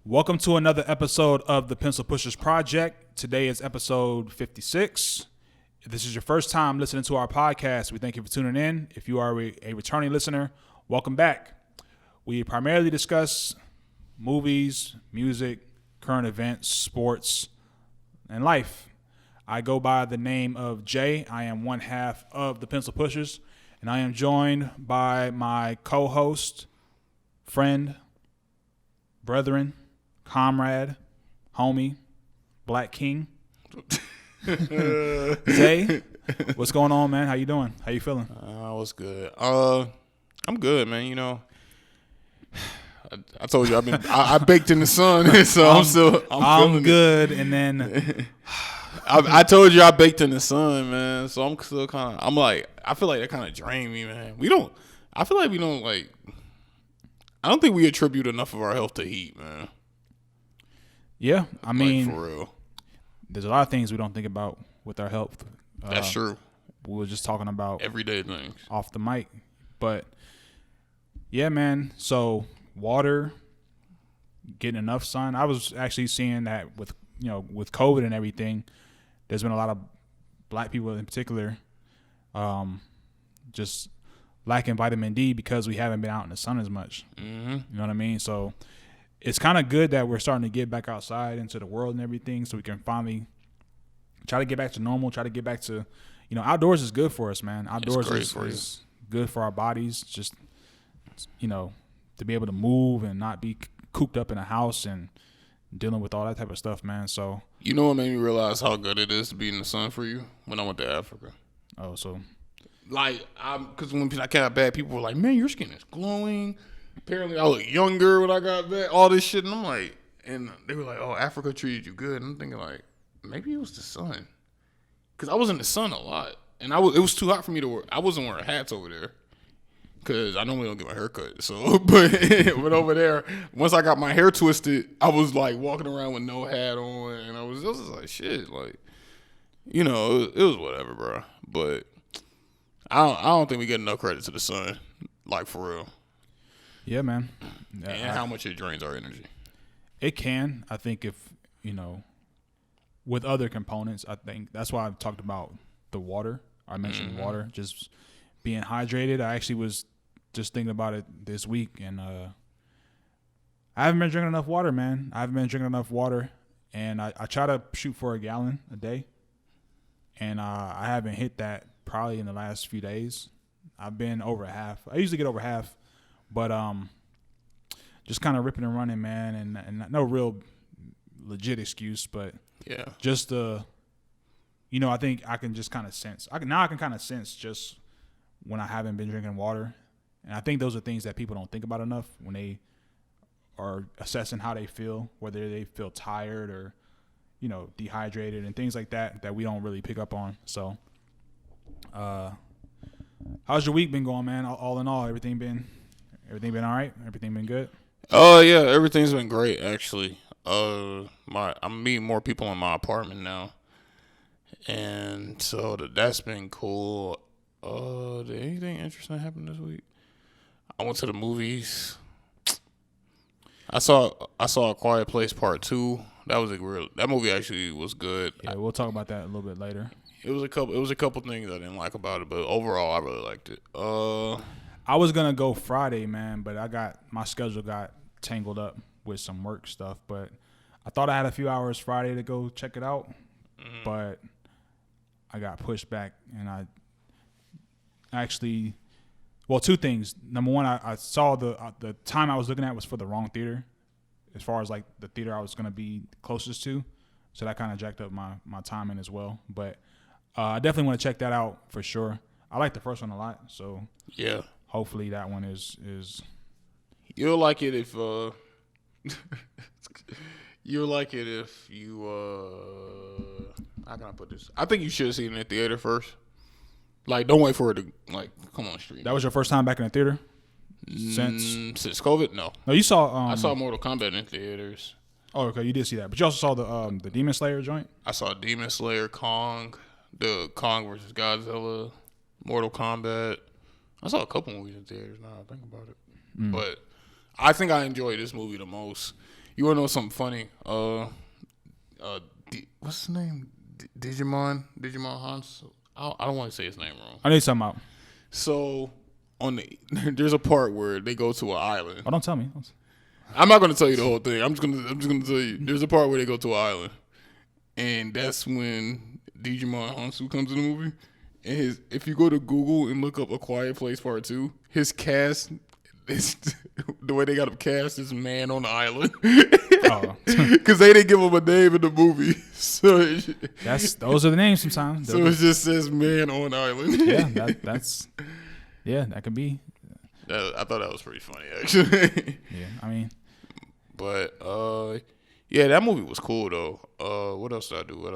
Welcome to another episode of the Pencil Pushers Project. Today is episode 56. If this is your first time listening to our podcast, we thank you for tuning in. If you are a returning listener, welcome back. We primarily discuss movies, music, current events, sports, and life. I go by the name of Jay. I am one half of the Pencil Pushers, and I am joined by my co-host, friend, brethren, comrade, homie, Black King. Zay, what's going on, man? How you doing? How you feeling? What's good? I'm good, man. You know, I told you I baked in the sun, so I'm good. And then I told you I baked in the sun, man. So I'm still kind of. I feel like that kind of drained me, man. I feel like we don't like. I don't think we attribute enough of our health to heat, man. Yeah, I mean, for real. There's a lot of things we don't think about with our health. That's true. We were just talking about everyday things off the mic, but yeah, man. So water, getting enough sun. I was actually seeing that with COVID and everything. There's been a lot of Black people in particular, just lacking vitamin D because we haven't been out in the sun as much. Mm-hmm. You know what I mean? So it's kind of good that we're starting to get back outside into the world and everything, so we can finally try to get back to normal, try to get back to, outdoors is good for us, man. Outdoors is good for our bodies, just, to be able to move and not be cooped up in a house and dealing with all that type of stuff, man. So, you know what made me realize how good it is to be in the sun for you? When I went to Africa. Oh, so. Because when I got back, people were like, man, your skin is glowing. Apparently, I look younger when I got back, all this shit. And I'm like, and they were like, oh, Africa treated you good. And I'm thinking, like, maybe it was the sun. Because I was in the sun a lot. And it was too hot for me to wear. I wasn't wearing hats over there. Because I normally don't get my hair cut. So, but over there, once I got my hair twisted, I was like walking around with no hat on. And I was just like, shit. Like, it was whatever, bro. But I don't think we get enough credit to the sun. Like, for real. Yeah, man. And how much it drains our energy. It can. I think if, with other components, I think that's why I've talked about the water. I mentioned water, just being hydrated. I actually was just thinking about it this week, and I haven't been drinking enough water, man. I haven't been drinking enough water, and I try to shoot for a gallon a day, and I haven't hit that probably in the last few days. I've been over half. I usually get over half. But just kind of ripping and running, man, and no real legit excuse, but yeah, just I think I can just kind of sense. I can kind of sense just when I haven't been drinking water, and I think those are things that people don't think about enough when they are assessing how they feel, whether they feel tired or dehydrated and things like that we don't really pick up on. So, how's your week been going, man? All in all, everything been all right? Everything been good? Oh, yeah. Everything's been great, actually. I'm meeting more people in my apartment now. And so that's been cool. Did anything interesting happen this week? I went to the movies. I saw A Quiet Place Part 2. That movie actually was good. Yeah, we'll talk about that a little bit later. It was a couple things I didn't like about it, but overall I really liked it. I was gonna go Friday, man, but my schedule got tangled up with some work stuff. But I thought I had a few hours Friday to go check it out, but I got pushed back, and I actually, two things. Number one, I saw the time I was looking at was for the wrong theater, as far as like the theater I was gonna be closest to, so that kind of jacked up my timing as well. But I definitely want to check that out for sure. I like the first one a lot, so yeah. Hopefully that one is. You'll like it if you'll like it if you how can I put this? I think you should have seen it in the theater first. Like, don't wait for it to come on stream. That was your first time back in the theater since COVID? No, you saw. I saw Mortal Kombat in theaters. Oh, okay, you did see that, but you also saw the Demon Slayer joint. I saw Demon Slayer, the Kong versus Godzilla, Mortal Kombat. I saw a couple movies in theaters now I think about it. But I think I enjoyed this movie the most. You want to know something funny? What's his name? Digimon Hans. I don't want to say his name wrong. I know you're talking about. So there's a part where they go to an island. Oh, don't tell me. I'm not going to tell you the whole thing. I'm just gonna tell you. There's a part where they go to an island, and that's when Digimon Hansu comes in the movie. And if you go to Google and look up A Quiet Place Part 2, his cast is the way they got him cast is Man on the Island. Because they didn't give him a name in the movie. So those are the names sometimes. So it just says Man on the Island. Yeah, that could be. I thought that was pretty funny, actually. Yeah, I mean. But, yeah, that movie was cool, though. What else did I do?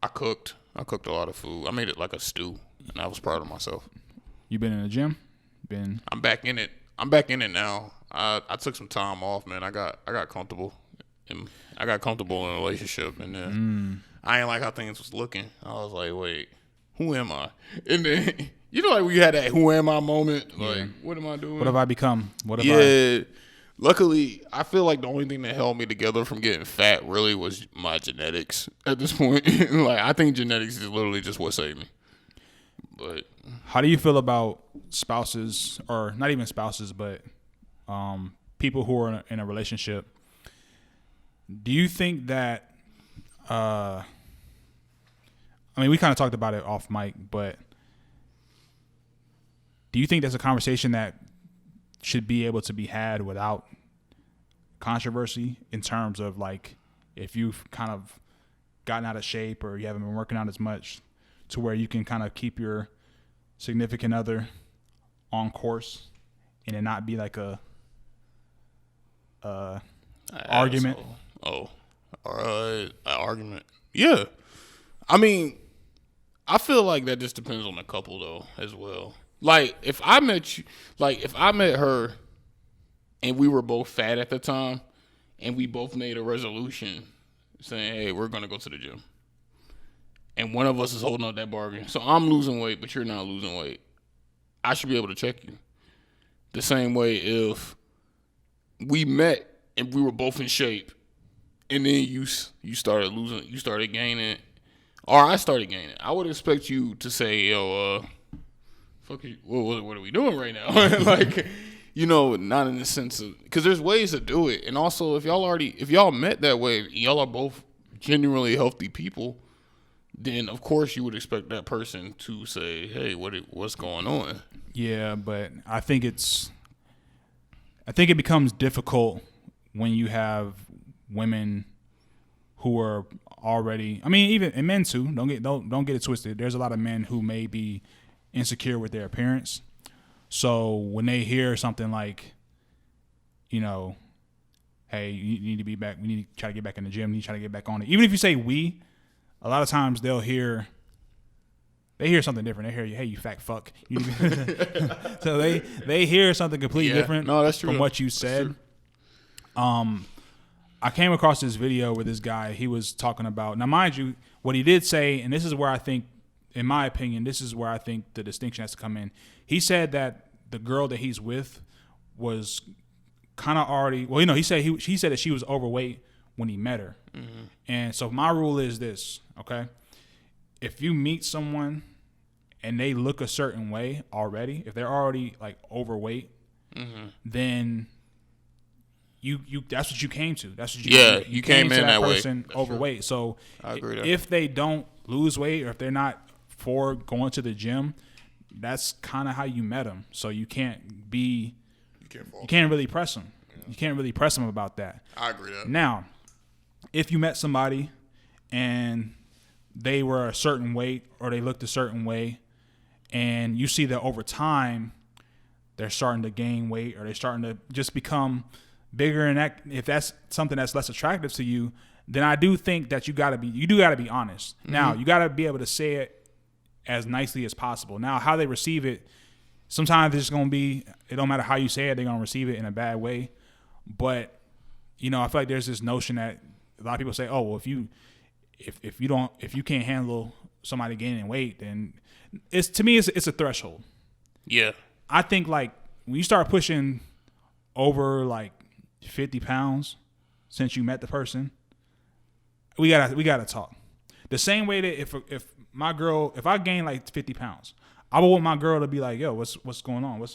I cooked a lot of food. I made it like a stew, and I was proud of myself. You been in the gym? I'm back in it. I'm back in it now. I took some time off, man. I got comfortable. I got comfortable in a relationship, and then I ain't like how things was looking. I was like, wait, who am I? And then like we had that who am I moment. Like, what am I doing? What have I become? What have I? Luckily, I feel like the only thing that held me together from getting fat really was my genetics at this point. Like, I think genetics is literally just what saved me. But how do you feel about spouses, or not even spouses, but people who are in a relationship? Do you think that, I mean, we kind of talked about it off mic, but do you think that's a conversation that should be able to be had without controversy, in terms of, like, if you've kind of gotten out of shape or you haven't been working out as much, to where you can kind of keep your significant other on course and it not be like a argument? An argument. Yeah. I mean, I feel like that just depends on the couple, though, as well. Like, if I met her and we were both fat at the time and we both made a resolution saying, hey, we're going to go to the gym, and one of us is holding up that bargain. So I'm losing weight, but you're not losing weight. I should be able to check you. The same way if we met and we were both in shape, and then you started losing, you started gaining, or I started gaining, I would expect you to say, yo, fuck you, what are we doing right now? Like, not in the sense of, because there's ways to do it. And also, if y'all met that way, y'all are both genuinely healthy people, then of course you would expect that person to say, hey, what's going on? Yeah, but I think it becomes difficult when you have women who are already, I mean, even, and men too, don't get it twisted. There's a lot of men who may be insecure with their appearance. So when they hear something like, hey, you need to be back, we need to try to get back in the gym, you need to try to get back on it. Even if you say we, a lot of times they hear something different. They hear, hey, you fat fuck. So they hear something completely different from what you said. I came across this video with this guy. He was talking about, now mind you, what he did say, and this is where I think, in my opinion, this is where I think the distinction has to come in. He said that the girl that he's with was kind of already, he said that she was overweight when he met her. Mm-hmm. And so my rule is this, okay? If you meet someone and they look a certain way already, if they're already like overweight, then you that's what you came to. That's what you came in that person way. Overweight. True. So I agree if they don't lose weight, or if they're not for going to the gym, that's kind of how you met them. So you can't really press them. Yeah. You can't really press them about that. I agree with that. Now, if you met somebody and they were a certain weight or they looked a certain way, and you see that over time they're starting to gain weight or they're starting to just become bigger, and that, if that's something that's less attractive to you, then I do think that you do gotta be honest. Mm-hmm. Now, you gotta be able to say it as nicely as possible. Now, how they receive it, sometimes it's gonna be, it don't matter how you say it, they're gonna receive it in a bad way. But I feel like there's this notion that a lot of people say, oh, well, if you can't handle somebody gaining weight, then it's a threshold. Yeah. I think, like, when you start pushing over like 50 pounds, since you met the person, we gotta talk. The same way that if I gain like 50 pounds, I would want my girl to be like, yo, what's going on?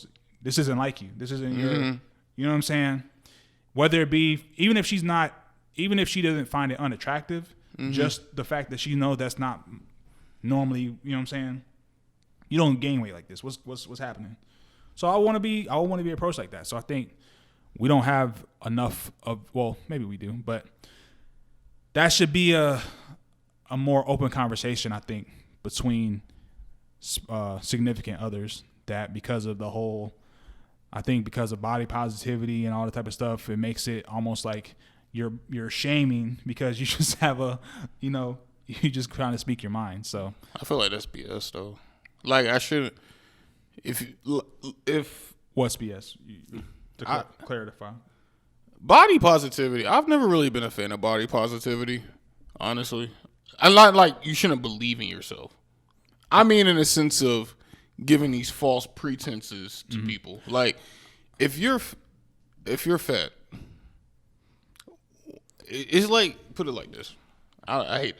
This isn't like you. This isn't your, you know what I'm saying? Whether it be, even if she doesn't find it unattractive, just the fact that she knows that's not normally, you know what I'm saying? You don't gain weight like this. What's happening? So I want to be approached like that. So I think we don't have enough of, well, maybe we do, but that should be a more open conversation, I think, between significant others, that because of the whole, I think because of body positivity and all that type of stuff, it makes it almost like you're shaming because you just have you just trying to speak your mind. So I feel like that's BS though. Like I shouldn't. If what's BS? To clarify. Body positivity. I've never really been a fan of body positivity, honestly. I'm not like you shouldn't believe in yourself. I mean, in a sense of giving these false pretenses to people. Like, if you're fat, it's like, put it like this. I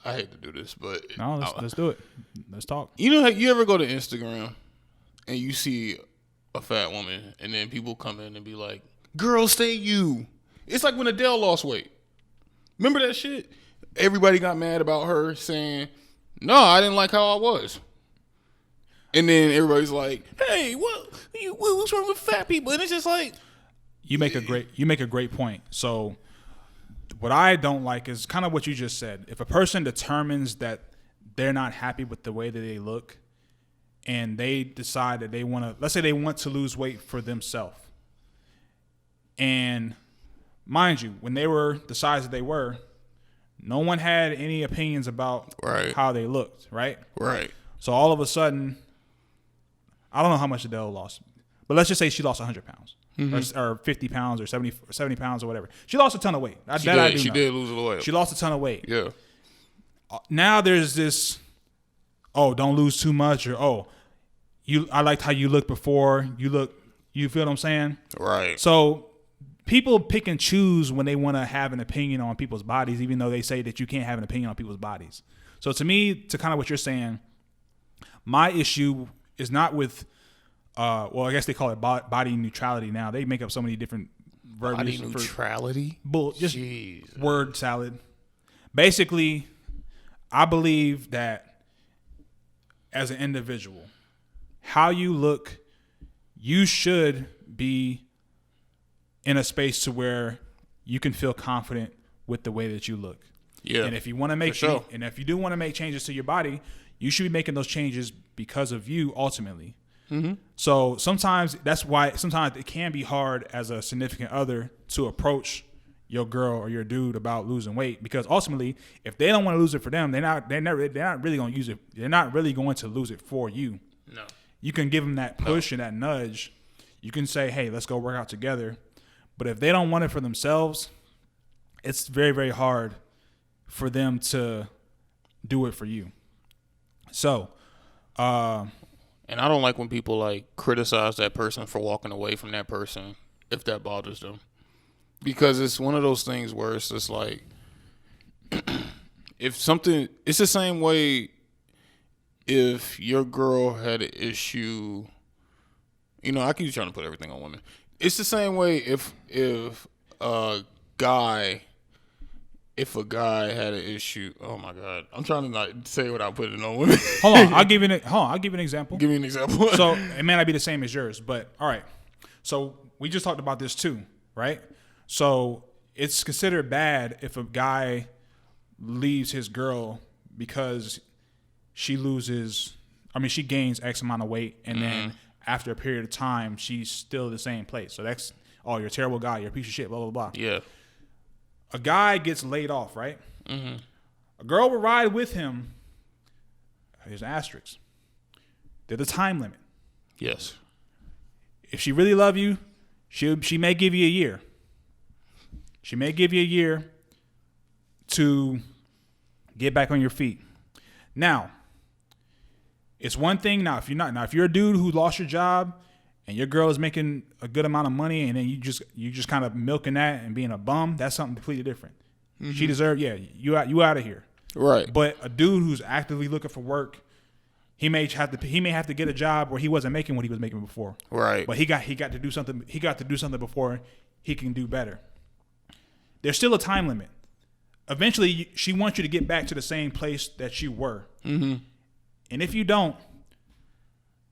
hate to do this, but no, let's do it. Let's talk. You know, you ever go to Instagram and you see a fat woman, and then people come in and be like, "Girl, stay you." It's like when Adele lost weight. Remember that shit? Everybody got mad about her saying, "No, I didn't like how I was." And then everybody's like, "Hey, what's wrong with fat people?" And it's just like, you make a great point. So what I don't like is kind of what you just said. If a person determines that they're not happy with the way that they look, and they decide that they want to, let's say they want to lose weight for themselves, and mind you, when they were the size that they were, no one had any opinions about how they looked, right? Right. So all of a sudden, I don't know how much Adele lost, but let's just say she lost 100 pounds. Or 50 pounds or 70 pounds or whatever. She lost a ton of weight. She did lose a lot of weight. She lost a ton of weight. Yeah. Now there's this, don't lose too much, or I liked how you looked before. You feel what I'm saying? Right. So people pick and choose when they want to have an opinion on people's bodies, even though they say that you can't have an opinion on people's bodies. So to me, to kind of what you're saying, my issue is not with, I guess they call it body neutrality now. They make up so many different verbiage. Body neutrality? Just Jeez. Word salad. Basically, I believe that as an individual, how you look, you should be in a space to where you can feel confident with the way that you look. Yeah. And if you want to make and if you do want to make changes to your body, you should be making those changes because of you ultimately. Mm-hmm. So sometimes that's why sometimes it can be hard as a significant other to approach your girl or your dude about losing weight, because ultimately, if they don't want to lose it for them, they're not really going to use it. They're not really going to lose it for you. No. You can give them that push and that nudge. You can say, "Hey, let's go work out together." But if they don't want it for themselves, it's very, very hard for them to do it for you. So, and I don't like when people like criticize that person for walking away from that person if that bothers them, because it's one of those things where it's just like, it's the same way if your girl had an issue, I keep trying to put everything on women. It's the same way if a guy had an issue. Oh my God, I'm trying to not say without putting it on women. Hold on, I'll give you an example. Give me an example. So it may not be the same as yours, but all right. So we just talked about this too, right? So it's considered bad if a guy leaves his girl because she gains X amount of weight, and then after a period of time, she's still the same place. So that's, you're a terrible guy, you're a piece of shit, blah, blah, blah. Yeah. A guy gets laid off, right? Mm-hmm. A girl will ride with him. Here's an asterisk. There's a time limit. Yes. If she really love you, she may give you a year. She may give you a year to get back on your feet. Now, it's one thing if you're a dude who lost your job and your girl is making a good amount of money, and then you just kind of milking that and being a bum, that's something completely different. Mm-hmm. She deserved, you out of here. Right. But a dude who's actively looking for work, he may have to get a job where he wasn't making what he was making before. Right. But he got to do something. He got to do something before he can do better. There's still a time limit. Eventually, she wants you to get back to the same place that you were. Mm-hmm. And if you don't,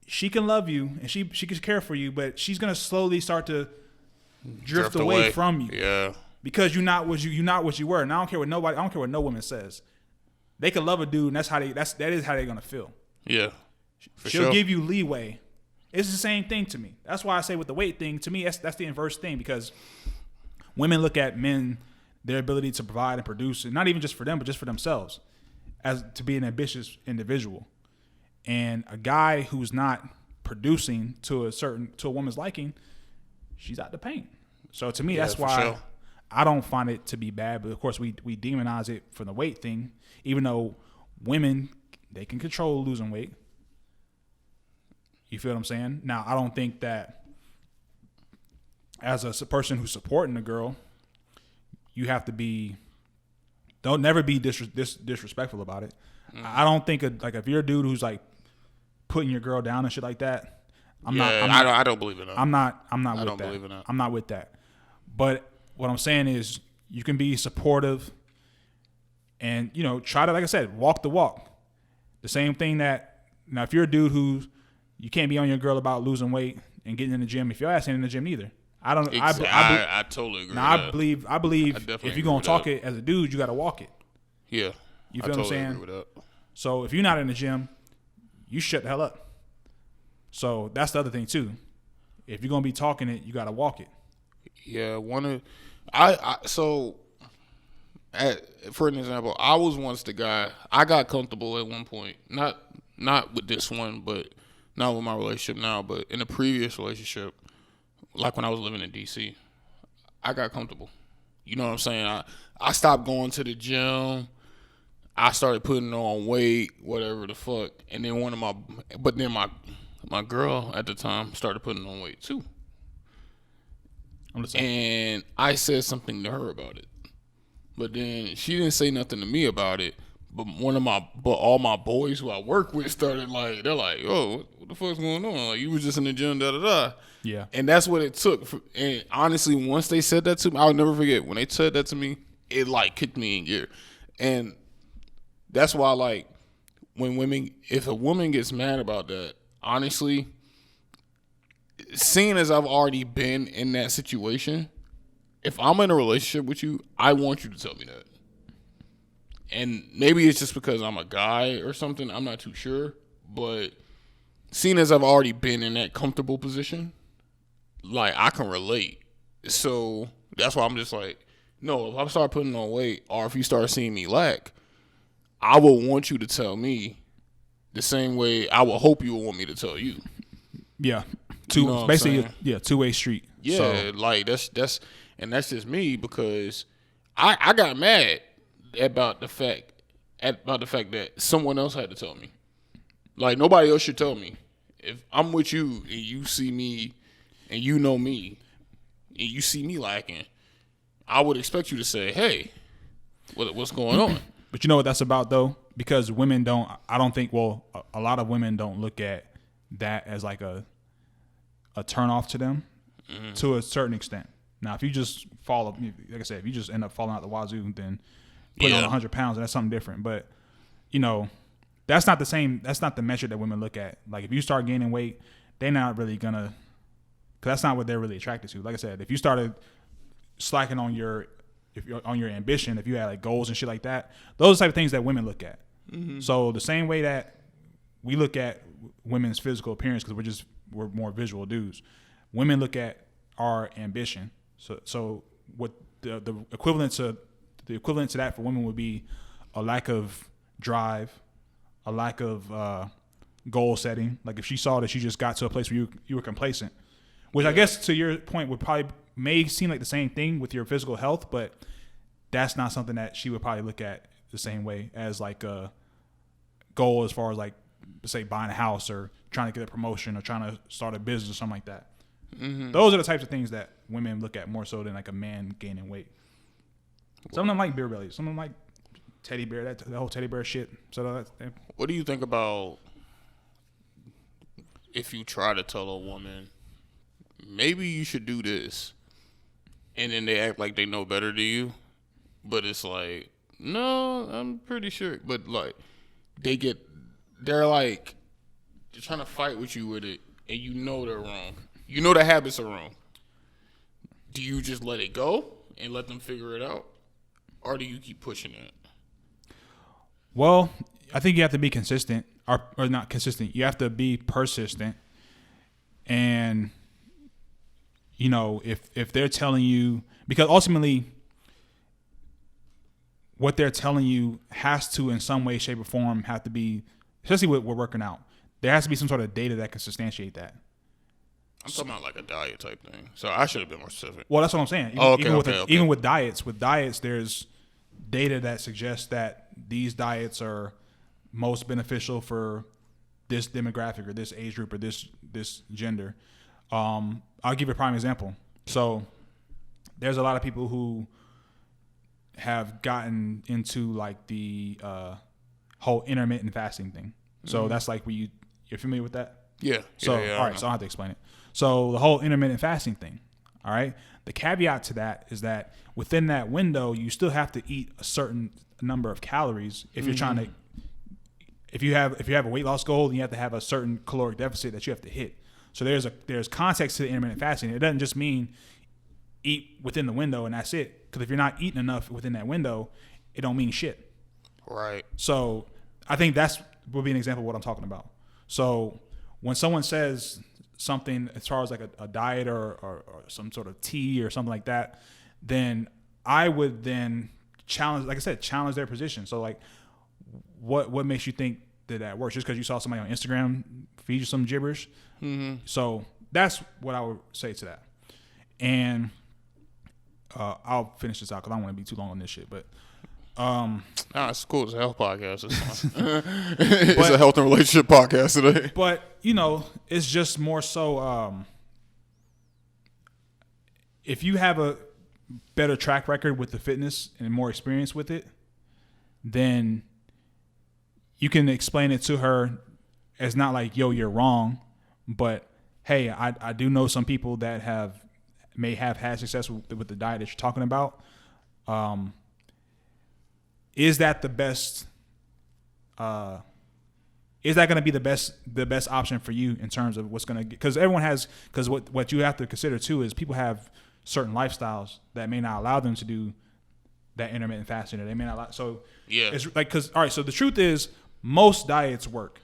she can love you and she can care for you, but she's gonna slowly start to drift away from you. Yeah. Because you're not what you were. And I don't care what no woman says. They can love a dude, and that is how they're gonna feel. Yeah. She'll give you leeway. It's the same thing to me. That's why I say with the weight thing, to me, that's the inverse thing, because women look at men, their ability to provide and produce, and not even just for them, but just for themselves, as to be an ambitious individual. And a guy who's not producing to a woman's liking, she's out the paint. So to me, that's why I don't find it to be bad. But of course, we demonize it for the weight thing, even though women, they can control losing weight. You feel what I'm saying? Now, I don't think that as a person who's supporting a girl, you have to don't never be disrespectful about it. I don't think if you're a dude who's like putting your girl down and shit like that, I don't believe in that. I'm not with that. I don't believe in that. I'm not with that. But what I'm saying is, you can be supportive and, try to, like I said, walk the walk. The same thing that, now if you're a dude you can't be on your girl about losing weight and getting in the gym if your ass ain't in the gym neither. I don't. Exactly. I totally agree. Now I believe if you're gonna talk it as a dude, you got to walk it. Yeah. You feel what I'm saying? Agree with that. So if you're not in the gym, you shut the hell up. So that's the other thing too. If you're gonna be talking it, you got to walk it. Yeah. For an example, I was once the guy. I got comfortable at one point. Not with this one, but not with my relationship now. But in a previous relationship, like when I was living in DC, I got comfortable. You know what I'm saying? I stopped going to the gym. I started putting on weight, whatever the fuck. And then my girl at the time started putting on weight too. And I said something to her about it. But then she didn't say nothing to me about it. But all my boys who I work with started they're like, oh, what the fuck's going on? Like, you was just in the gym, da da da. Yeah. And that's what it took. And honestly, once they said that to me, I'll never forget. When they said that to me, it kicked me in gear. And that's why if a woman gets mad about that, honestly, seeing as I've already been in that situation, if I'm in a relationship with you, I want you to tell me that. And maybe it's just because I'm a guy or something. I'm not too sure. But seeing as I've already been in that comfortable position, I can relate. So that's why I'm just no, if I start putting on weight or if you start seeing me lack, I will want you to tell me the same way I will hope you will want me to tell you. Yeah. Two-way street. Yeah, so. That's just me, because I got mad about the fact that someone else had to tell me. Nobody else should tell me. If I'm with you and you see me and you know me and you see me lacking, I would expect you to say, hey, what's going on? But you know what that's about though? Because women don't, I don't think, a lot of women don't look at that as a turn off to them to a certain extent. Now, if you just like I said, if you just end up falling out the wazoo, then put on 100 pounds, and that's something different. But, that's not the same. That's not the measure that women look at. If you start gaining weight, they're not really going to, because that's not what they're really attracted to. Like I said, if you started slacking on your ambition, if you had goals and shit like that, those are the type of things that women look at. Mm-hmm. So the same way that we look at women's physical appearance, because we're more visual dudes, women look at our ambition. So what the equivalent to that for women would be a lack of drive, a lack of goal setting. If she saw that she just got to a place where you were complacent, which I guess to your point may seem like the same thing with your physical health, but that's not something that she would probably look at the same way as a goal as far as say buying a house or trying to get a promotion or trying to start a business or something like that. Those are the types of things that women look at more so than like a man gaining weight. Some of them like beer bellies. Some of them like teddy bear, that whole teddy bear shit. So what do you think about if you try to tell a woman, maybe you should do this, and then they act like they know better than you, but it's like, no, I'm pretty sure. But like, they're like, they're trying to fight with you with it, and you know they're wrong. You know the habits are wrong. Do you just let it go and let them figure it out, or do you keep pushing it? Well, I think you have to be consistent, or not consistent. You have to be persistent, and you know if they're telling you, because ultimately what they're telling you has to, in some way, shape, or form, have to be, especially with working out. There has to be some sort of data that can substantiate that. I'm talking about like a diet type thing. So I should have been more specific. Well, that's what I'm saying. Even with diets, there's data that suggests that these diets are most beneficial for this demographic or this age group or this gender. I'll give you a prime example. So there's a lot of people who have gotten into like the whole intermittent fasting thing. So that's like you're familiar with that? Yeah. So all right, so I don't have to explain it. So the whole intermittent fasting thing, all right? The caveat to that is that within that window, you still have to eat a certain number of calories if you're trying to, if you have a weight loss goal, then you have to have a certain caloric deficit that you have to hit. So there's context to the intermittent fasting. It doesn't just mean eat within the window and that's it. Because if you're not eating enough within that window, it don't mean shit. Right. So I think that's would be an example of what I'm talking about. So when someone says something as far as like a diet or some sort of tea or something like that, then I would then challenge their position. So like, what makes you think that works? Just because you saw somebody on Instagram feed you some gibberish? So that's what I would say to that. And I'll finish this out because I don't want to be too long on this shit. But it's cool. It's a health podcast. It's fine. It's a health and relationship podcast today. But it's just more so if you have a better track record with the fitness and more experience with it, then you can explain it to her as not like, yo, you're wrong, but hey, I do know some people that may have had success with the diet that you're talking about. Is that the best? Is that going to be the best option for you in terms of what's going to get? Because what you have to consider too is people have certain lifestyles that may not allow them to do that intermittent fasting, or they may not allow. So yeah, it's like all right. So the truth is, most diets work.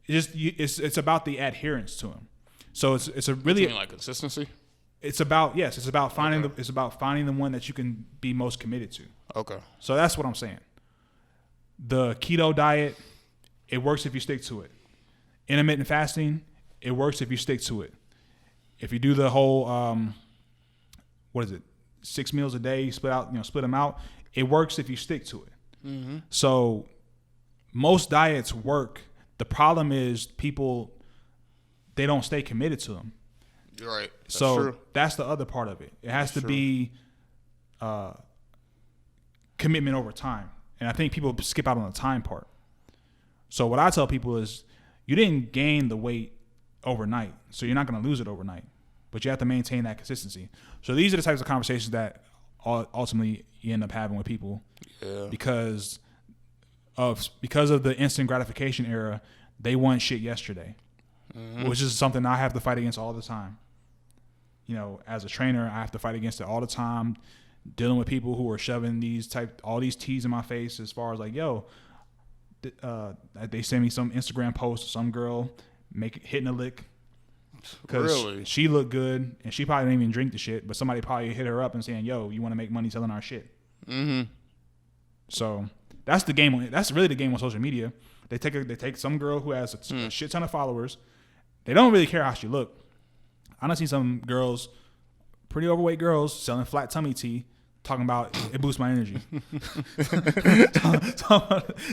It's about the adherence to them. So it's a really like consistency. It's about finding the one that you can be most committed to. Okay. So that's what I'm saying. The keto diet, it works if you stick to it. Intermittent fasting, it works if you stick to it. If you do the whole 6 meals a day, split them out, it works if you stick to it. So most diets work. The problem is people, they don't stay committed to them. You're right. That's true. That's the other part of it. It has to be commitment over time. And I think people skip out on the time part. So what I tell people is you didn't gain the weight overnight, so you're not going to lose it overnight. But you have to maintain that consistency. So these are the types of conversations that ultimately you end up having with people. Yeah. Because of the instant gratification era, they want shit yesterday. Which is something I have to fight against all the time. As a trainer, I have to fight against it all the time, dealing with people who are shoving all these teas in my face as far as like, yo, they send me some Instagram post of some girl hitting a lick because she looked good and she probably didn't even drink the shit, but somebody probably hit her up and saying, yo, you want to make money selling our shit. So that's the game. That's really the game on social media. They take some girl who has a shit ton of followers. They don't really care how she look. I done seen some girls, pretty overweight girls, selling flat tummy tea talking about it boosts my energy.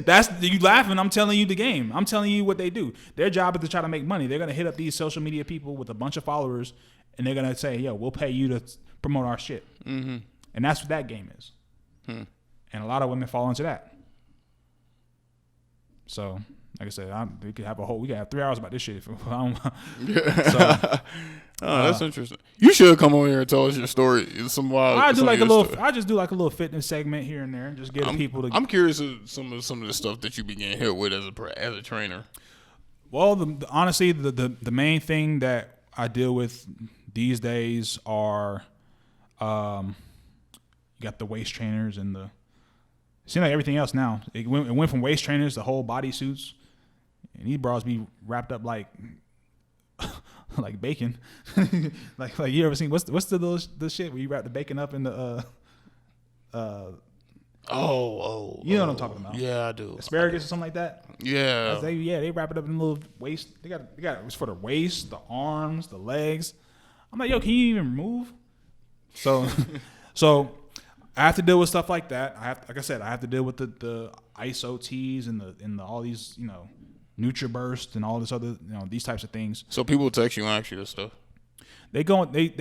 That's you laughing. I'm telling you the game. I'm telling you what they do. Their job is to try to make money. They're gonna hit up these social media people with a bunch of followers, and they're gonna say, "Yo, we'll pay you to promote our shit." Mm-hmm. And that's what that game is. And a lot of women fall into that. So, like I said, we could have 3 hours about this shit. That's interesting. You should come on here and tell us your story. Some wild. I just do like a little fitness segment here and there, just get people to. I'm curious of some of the stuff that you began hit with as a trainer. Well, honestly, the main thing that I deal with these days are, you got the waist trainers and the. It seems like everything else now. It went from waist trainers to whole body suits, and these bras be wrapped up like like bacon. like you ever seen what's the shit where you wrap the bacon up in the you know what I'm talking about? Yeah, I do. Asparagus or something like that. Yeah. They wrap it up in a little waist. They got it's for the waist, the arms, the legs. I'm like, yo, can you even move? So I have to deal with stuff like that. I have to deal with the ISO teas and the all these, NutriBurst and all this other, these types of things. So people text you and ask you this stuff. They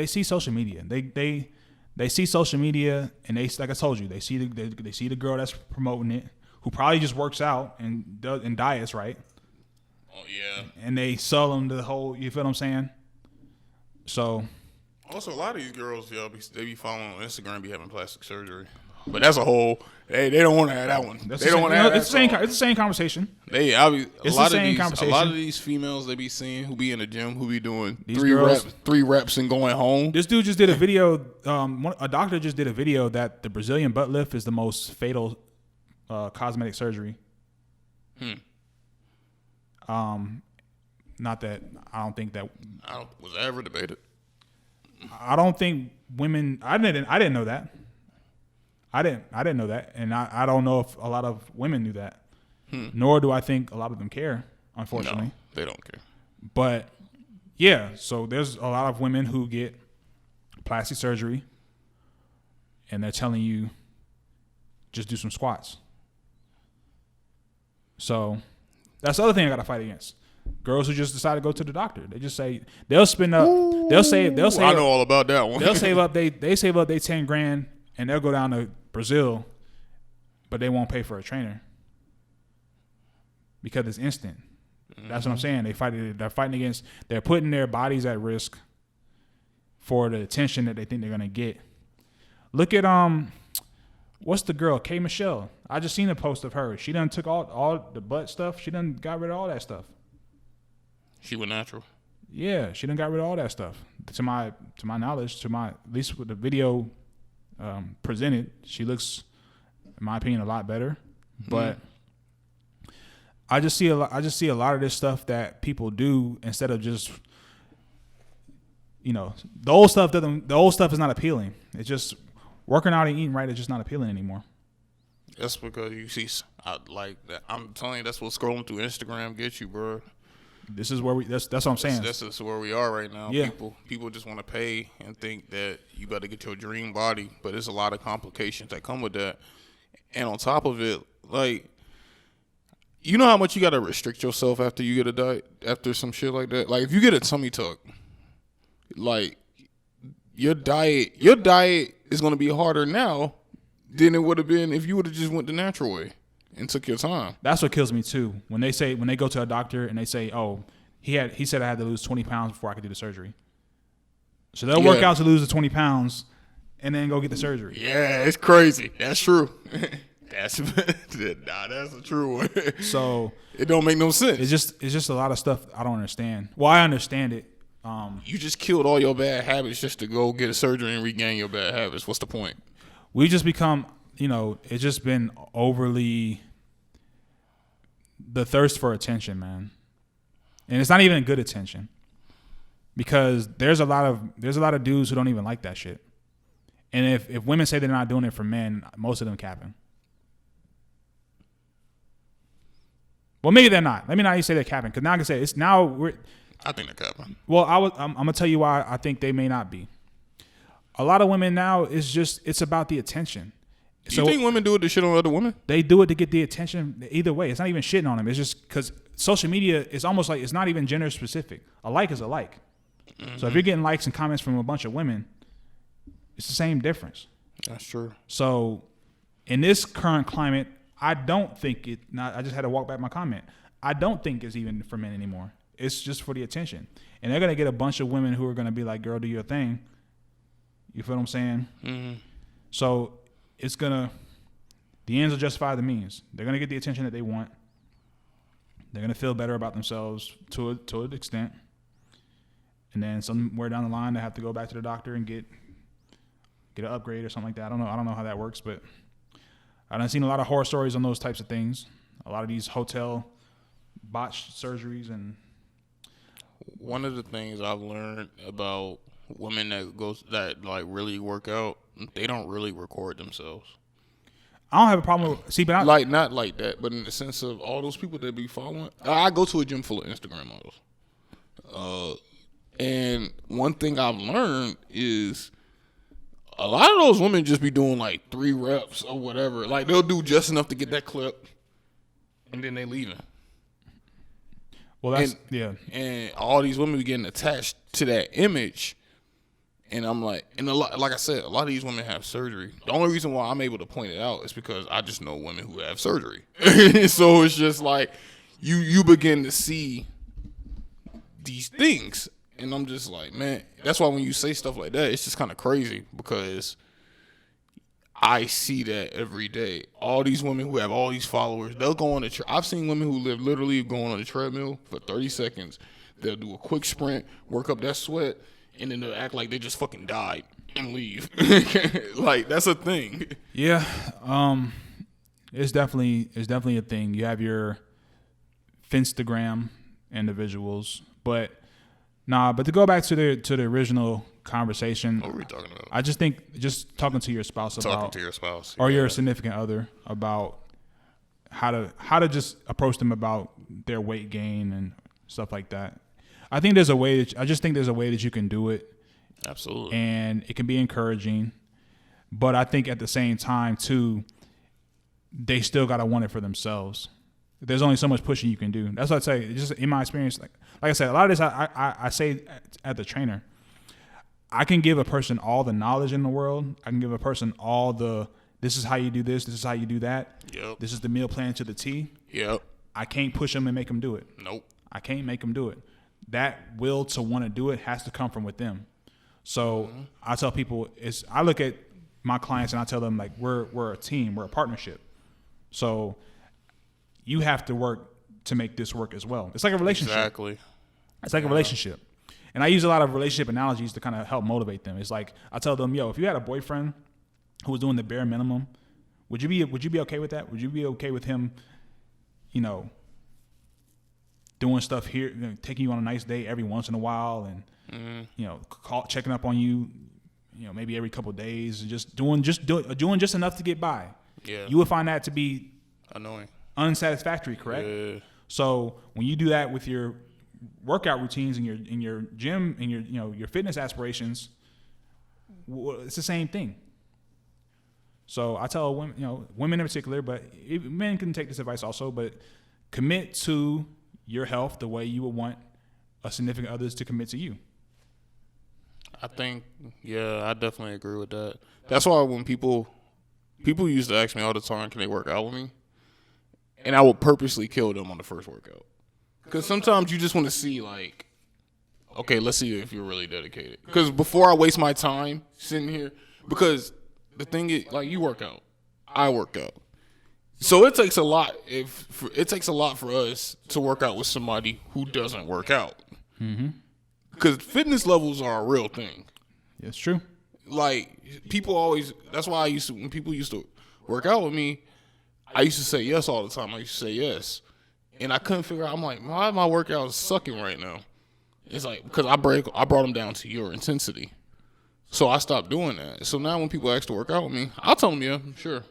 see social media. They see social media, and they, like I told you, they see the girl that's promoting it, who probably just works out and diets right. Oh yeah. And they sell them the whole. You feel what I'm saying? So. Also, a lot of these girls, they be following on Instagram, be having plastic surgery, but that's a whole. They don't want to have that one. They don't want to have that. It's the same conversation. A lot of these females they be seeing who be in the gym who be doing these three reps and going home. This dude just did a video. A doctor just did a video that the Brazilian butt lift is the most fatal cosmetic surgery. Not that I don't think that. Was that ever debated? I don't think women. I didn't know that. I didn't know that, and I don't know if a lot of women knew that. Nor do I think a lot of them care. Unfortunately, no, they don't care. But yeah, so there's a lot of women who get plastic surgery, and they're telling you just do some squats. So that's the other thing I got to fight against. Girls who just decide to go to the doctor. They just say they'll spend up. They'll save. I know all about that one. They'll save up. They save up their $10,000 and they'll go down to Brazil, but they won't pay for a trainer because it's instant. That's what I'm saying. They're fighting against. They're putting their bodies at risk for the attention that they think they're gonna get. Look at what's the girl? K. Michelle. I just seen a post of her. She done took all the butt stuff. She done got rid of all that stuff. She went natural. Yeah, she done got rid of all that stuff. To my knowledge, at least with the video presented, she looks, in my opinion, a lot better. But I just see a lot of this stuff that people do instead of just, the old stuff. The old stuff is not appealing. It's just working out and eating right is just not appealing anymore. That's because you see, like that. I'm telling you, that's what scrolling through Instagram gets you, bro. This is where that's what I'm saying. This is where we are right now. Yeah. People just want to pay and think that you better get your dream body, but there's a lot of complications that come with that. And on top of it, like, you know how much you got to restrict yourself after you get a diet, after some shit like that? Like, if you get a tummy tuck, like, your diet is going to be harder now than it would have been if you would have just went the natural way and took your time. That's what kills me too. When they go to a doctor and they say, "Oh, he said I had to lose 20 pounds before I could do the surgery." So they'll work out to lose the 20 pounds and then go get the surgery. Yeah, it's crazy. That's true. That's a true one. So it don't make no sense. It's just a lot of stuff I don't understand. Well, I understand it. You just killed all your bad habits just to go get a surgery and regain your bad habits. What's the point? We just become, it's just been overly the thirst for attention, man. And it's not even good attention. Because there's a lot of dudes who don't even like that shit. And if women say they're not doing it for men, most of them capping. Well, maybe they're not. Let me not even say they're capping, because now I can say I think they're capping. Well, I'm gonna tell you why I think they may not be. a lot of women now it's about the attention. Do you think women do it to shit on other women? They do it to get the attention. Either way, it's not even shitting on them. It's just because social media is almost like it's not even gender specific. A like is a like. Mm-hmm. So if you're getting likes and comments from a bunch of women, it's the same difference. That's true. So in this current climate, I don't think it. I just had to walk back my comment. I don't think it's even for men anymore. It's just for the attention, and they're gonna get a bunch of women who are gonna be like, "Girl, do your thing." You feel what I'm saying? Mm-hmm. So it's gonna. The ends will justify the means. They're gonna get the attention that they want. They're gonna feel better about themselves to an extent, and then somewhere down the line, they have to go back to the doctor and get an upgrade or something like that. I don't know how that works, but I've seen a lot of horror stories on those types of things. A lot of these hotel botched surgeries. And one of the things I've learned about women that like really work out, they don't really record themselves. I don't have a problem with like not like that, but in the sense of all those people that be following. I go to a gym full of Instagram models, and one thing I've learned is a lot of those women just be doing like 3 reps or whatever. Like they'll do just enough to get that clip, and then they leaving. Well, that's and all these women be getting attached to that image. And I'm like, like I said, a lot of these women have surgery. The only reason why I'm able to point it out is because I just know women who have surgery. So it's just like you begin to see these things, and I'm just like, man, that's why when you say stuff like that, it's just kind of crazy because I see that every day. All these women who have all these followers, they'll go on I've seen women who live literally going on a treadmill for 30 seconds. They'll do a quick sprint, work up that sweat, and then they'll act like they just fucking died and leave. Like, that's a thing. Yeah. It's definitely a thing. You have your Finstagram individuals. But to go back to the original conversation. What were we talking about? I just think just talking to your spouse or your significant other about how to just approach them about their weight gain and stuff like that. I think there's a way that you can do it. Absolutely. And it can be encouraging. But I think at the same time too, they still gotta want it for themselves. There's only so much pushing you can do. That's what I say. Just in my experience, like I said, a lot of this I say at the trainer. I can give a person all the knowledge in the world. I can give a person all the this is how you do this is how you do that. Yep. This is the meal plan to the T. Yep. I can't push them and make them do it. Nope. I can't make them do it. That will to want to do it has to come from with them. So I tell people I look at my clients and I tell them like we're a team, we're a partnership. So you have to work to make this work as well. It's like a relationship. Exactly. It's like a relationship. And I use a lot of relationship analogies to kind of help motivate them. It's like I tell them, yo, if you had a boyfriend who was doing the bare minimum, would you be okay with that? Would you be okay with him, doing stuff here, taking you on a nice date every once in a while, and checking up on you, maybe every couple of days, and just doing just enough to get by. Yeah. You would find that to be annoying, unsatisfactory, correct? Yeah. So when you do that with your workout routines and your gym and your fitness aspirations, it's the same thing. So I tell women in particular, but men can take this advice also, but commit to your health the way you would want a significant others to commit to you. I think, I definitely agree with that. That's why when people used to ask me all the time, can they work out with me? And I would purposely kill them on the first workout. Because sometimes you just want to see, like, okay, let's see if you're really dedicated. Because before I waste my time sitting here, because the thing is, like, you work out, I work out. So it takes a lot. It takes a lot for us to work out with somebody who doesn't work out. Because fitness levels are a real thing. It's true. Like, people always. That's why when people used to work out with me, I used to say yes all the time. I used to say yes, and I couldn't figure out. I'm like, why my workout is sucking right now? It's like because I brought them down to your intensity, so I stopped doing that. So now when people ask to work out with me, I'll tell them, yeah, sure.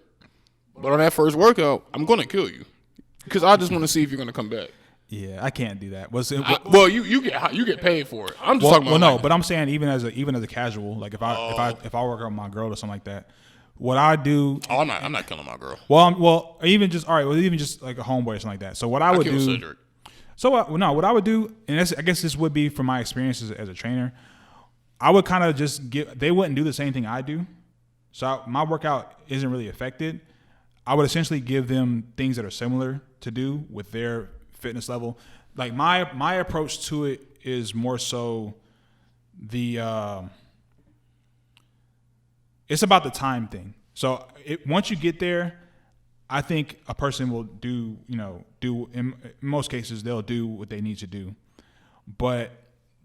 But on that first workout, I'm going to kill you because I just want to see if you're going to come back. Yeah, I can't do that. Well, you get paid for it. I'm just talking about. Well, no, but I'm saying even as a casual, like if I work out with my girl or something like that, what I do. Oh, I'm not killing my girl. Well, even just like a homeboy or something like that. So what I would do. Cedric. So what I would do, and I guess this would be from my experiences as a trainer, I would kind of just they wouldn't do the same thing I do. So my workout isn't really affected. I would essentially give them things that are similar to do with their fitness level. Like my approach to it is more so it's about the time thing. So once you get there, I think a person will do in most cases they'll do what they need to do. But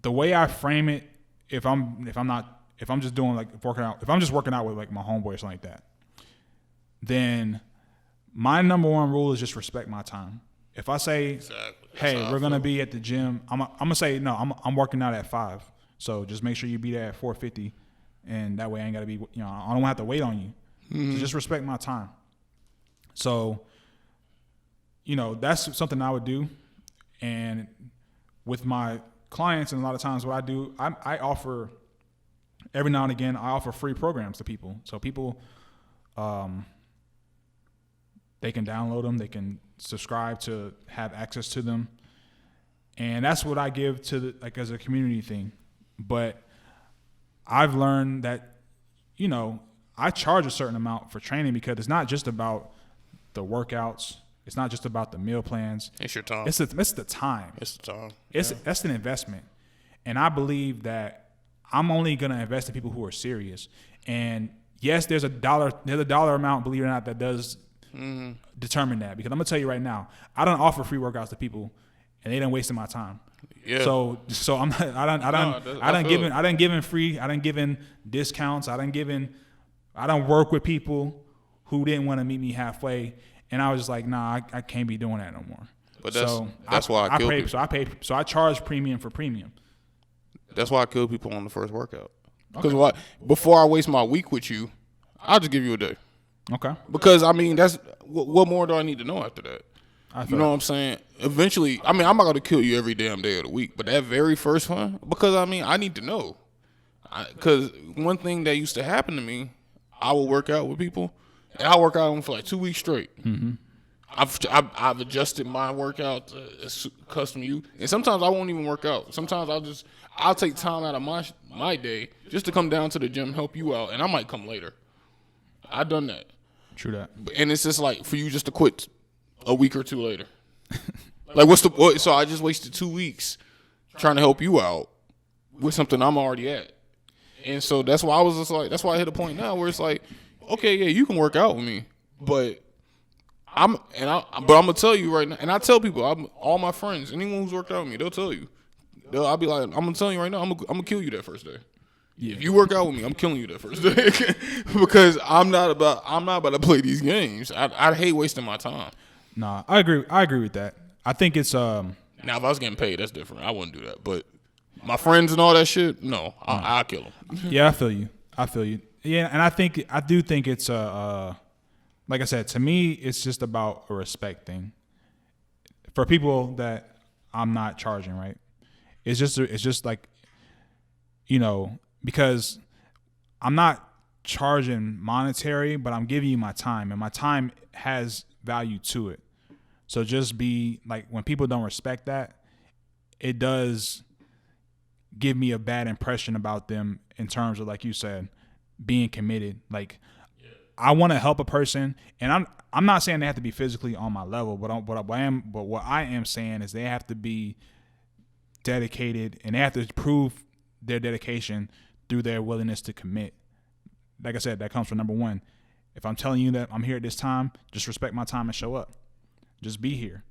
the way I frame it, if I'm just doing like working out, if I'm just working out with like my homeboy or something like that, then my number one rule is just respect my time. If I say, hey, we're going to be at the gym, I'm going to say, no, I'm working out at 5. So just make sure you be there at 4:50. And that way I ain't got to be, I don't have to wait on you. Mm-hmm. So just respect my time. So, that's something I would do. And with my clients, and a lot of times what I do, I offer, every now and again, I offer free programs to people. So people, they can download them, they can subscribe to have access to them. And that's what I give to as a community thing. But I've learned that, I charge a certain amount for training because it's not just about the workouts. It's not just about the meal plans. It's your time. It's the time. It's the time. That's an investment. And I believe that I'm only going to invest in people who are serious. And yes, there's a dollar amount, believe it or not, that does determine that. Because I'm going to tell you right now, I don't offer free workouts to people and they done wasted my time. Yeah. So I'm not, I done given free, I done given discounts, I done work with people who didn't want to meet me halfway, and I was just like, nah, I can't be doing that no more. But that's why I kill people. So I charge premium for premium. That's why I kill people on the first workout. Because before I waste my week with you, I'll just give you a day. Okay. Because that's what more do I need to know after that? You know what I'm saying? Eventually, I'm not going to kill you every damn day of the week, but that very first one, because I need to know. Because one thing that used to happen to me, I will work out with people, and I'll work out with them for like 2 weeks straight. Mm-hmm. I've adjusted my workout to custom you, and sometimes I won't even work out. Sometimes I'll take time out of my day just to come down to the gym, help you out, and I might come later. I've done that. True that. And it's just like for you just to quit a week or two later. So I just wasted 2 weeks trying to help you out with something I'm already at. And so that's why I was just like, that's why I hit a point now where it's like, okay, yeah, you can work out with me, but I'm gonna tell you right now, and I tell people, all my friends, anyone who's worked out with me, they'll tell you. I'll be like, I'm gonna tell you right now, I'm gonna kill you that first day. Yeah. If you work out with me, I'm killing you that first day because I'm not about to play these games. I hate wasting my time. Nah, I agree with that. I think it's Now, if I was getting paid, that's different. I wouldn't do that. But my friends and all that shit, no, I'll kill them. Yeah, I feel you. Yeah, and I do think it's like I said, to me, it's just about a respect thing. For people that I'm not charging, right? It's just like, because I'm not charging monetary, but I'm giving you my time, and my time has value to it. So just be like, when people don't respect that, it does give me a bad impression about them in terms of, like you said, being committed. Like, I want to help a person, and I'm not saying they have to be physically on my level, but what I am saying is they have to be dedicated, and they have to prove their dedication through their willingness to commit. Like I said, that comes from number one. If I'm telling you that I'm here at this time, just respect my time and show up. Just be here.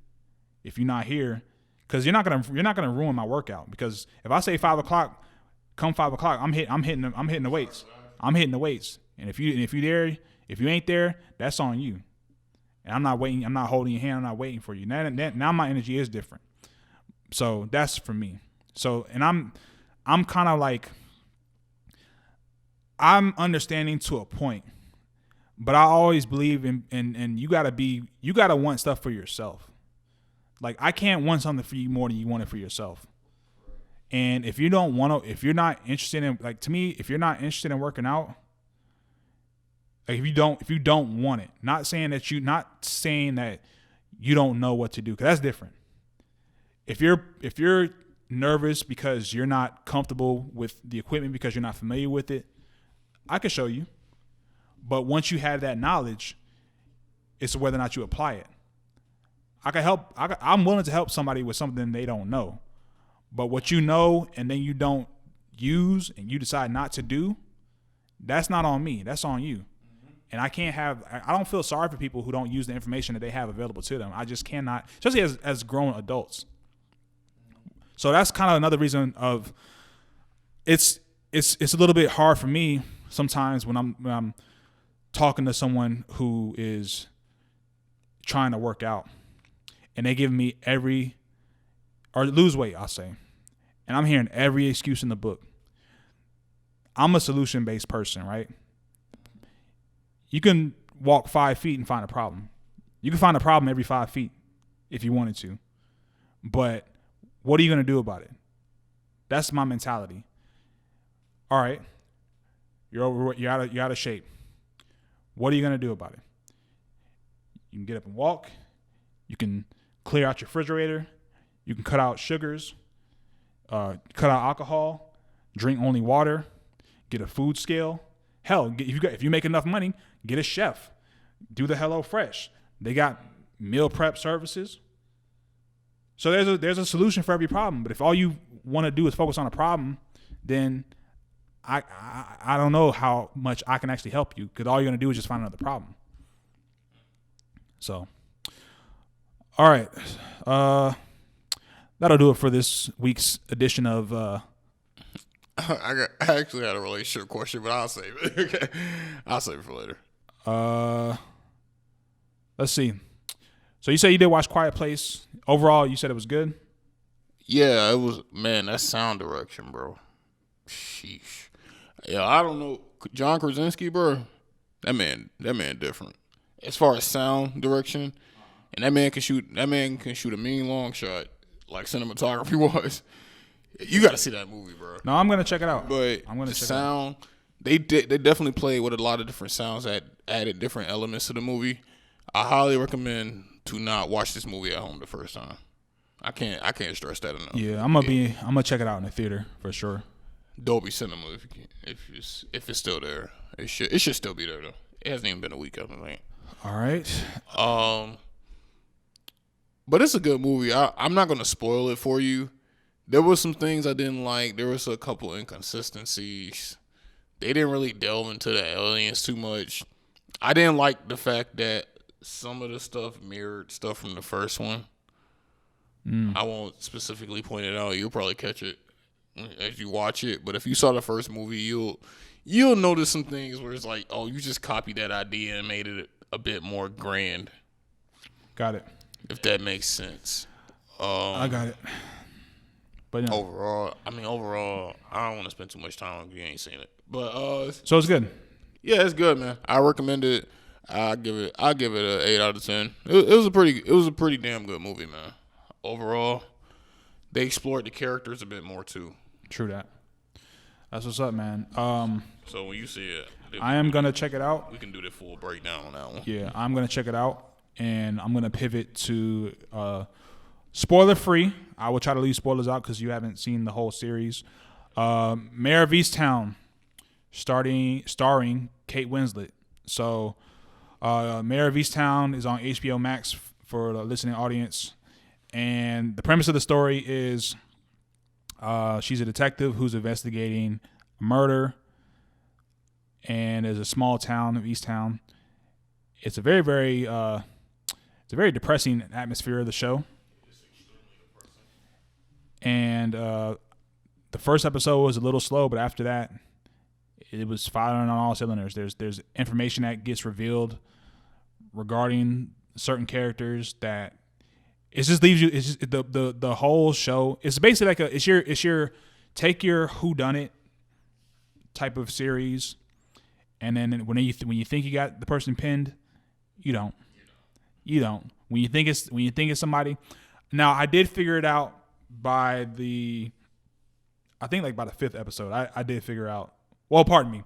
If you're not here, because you're not gonna ruin my workout. Because if I say 5 o'clock, come 5 o'clock, I'm hitting the weights. I'm hitting the weights. And if you ain't there, that's on you. And I'm not waiting. I'm not holding your hand. I'm not waiting for you. Now my energy is different. So that's for me. So, and I'm kind of like, I'm understanding to a point, but I always believe in you gotta want stuff for yourself. Like, I can't want something for you more than you want it for yourself. And if you don't want to, if you're not interested in, like, to me, if you're not interested in working out, like, if you don't want it, not saying that you don't know what to do, because that's different. If you're nervous because you're not comfortable with the equipment because you're not familiar with it, I could show you. But once you have that knowledge, it's whether or not you apply it. I can help. I'm willing to help somebody with something they don't know. But what you know and then you don't use and you decide not to do, that's not on me. That's on you. And I don't feel sorry for people who don't use the information that they have available to them. I just cannot, especially as grown adults. So that's kind of another reason of it's a little bit hard for me sometimes when I'm talking to someone who is trying to work out and they give me or lose weight, I'll say. And I'm hearing every excuse in the book. I'm a solution-based person, right? You can walk 5 feet and find a problem. You can find a problem every 5 feet if you wanted to. But what are you going to do about it? That's my mentality. All right. You're out of shape. What are you going to do about it? You can get up and walk. You can clear out your refrigerator. You can cut out sugars, cut out alcohol, drink only water, get a food scale. Hell, if you make enough money, get a chef. Do the Hello Fresh. They got meal prep services. So there's a solution for every problem. But if all you want to do is focus on a problem, then I don't know how much I can actually help you, because all you're going to do is just find another problem. So, all right. That'll do it for this week's edition of... I actually had a relationship question, but I'll save it. Okay. I'll save it for later. Let's see. So you say you did watch Quiet Place. Overall, you said it was good? Yeah, it was. Man, that sound direction, bro. Sheesh. Yeah, I don't know. John Krasinski, bro. That man different. As far as sound direction, and that man can shoot a mean long shot, like cinematography wise. You got to see that movie, bro. No, I'm gonna check it out. But I'm gonna check sound. They definitely played with a lot of different sounds that added different elements to the movie. I highly recommend to not watch this movie at home the first time. I can't stress that enough. Yeah, I'm gonna check it out in the theater for sure. Dolby Cinema, if it's still there, it should still be there though. It hasn't even been a week, I think. All right. But it's a good movie. I'm not gonna spoil it for you. There were some things I didn't like. There was a couple inconsistencies. They didn't really delve into the aliens too much. I didn't like the fact that some of the stuff mirrored stuff from the first one. I won't specifically point it out. You'll probably catch it as you watch it. But if you saw the first movie, you'll notice some things where it's like, oh, you just copied that idea and made it a bit more grand. Got it. If that makes sense. I got it. But no. Overall, I don't want to spend too much time on it if you ain't seen it. But so it's good. Yeah, it's good, man. I recommend it. I'll give it an 8 out of 10. It was a pretty damn good movie, man. Overall, they explored the characters a bit more too. True that. That's what's up, man. So when you see it, I am gonna check it out. We can do the full breakdown on that one. Yeah, I'm gonna check it out, and I'm gonna pivot to spoiler free. I will try to leave spoilers out because you haven't seen the whole series. Mare of Eastown, starring Kate Winslet. So, Mare of Eastown is on HBO Max for the listening audience. And the premise of the story is she's a detective who's investigating a murder, and there's a small town of Eastown. It's a very, very depressing atmosphere of the show. And the first episode was a little slow, but after that, it was firing on all cylinders. There's information that gets revealed regarding certain characters that it just leaves you. It's just the whole show. It's basically like it's your take your whodunit type of series, and then when you think you got the person pinned, you don't. When you think it's somebody, Now I did figure it out by the 5th episode. I did figure out. Well, pardon me.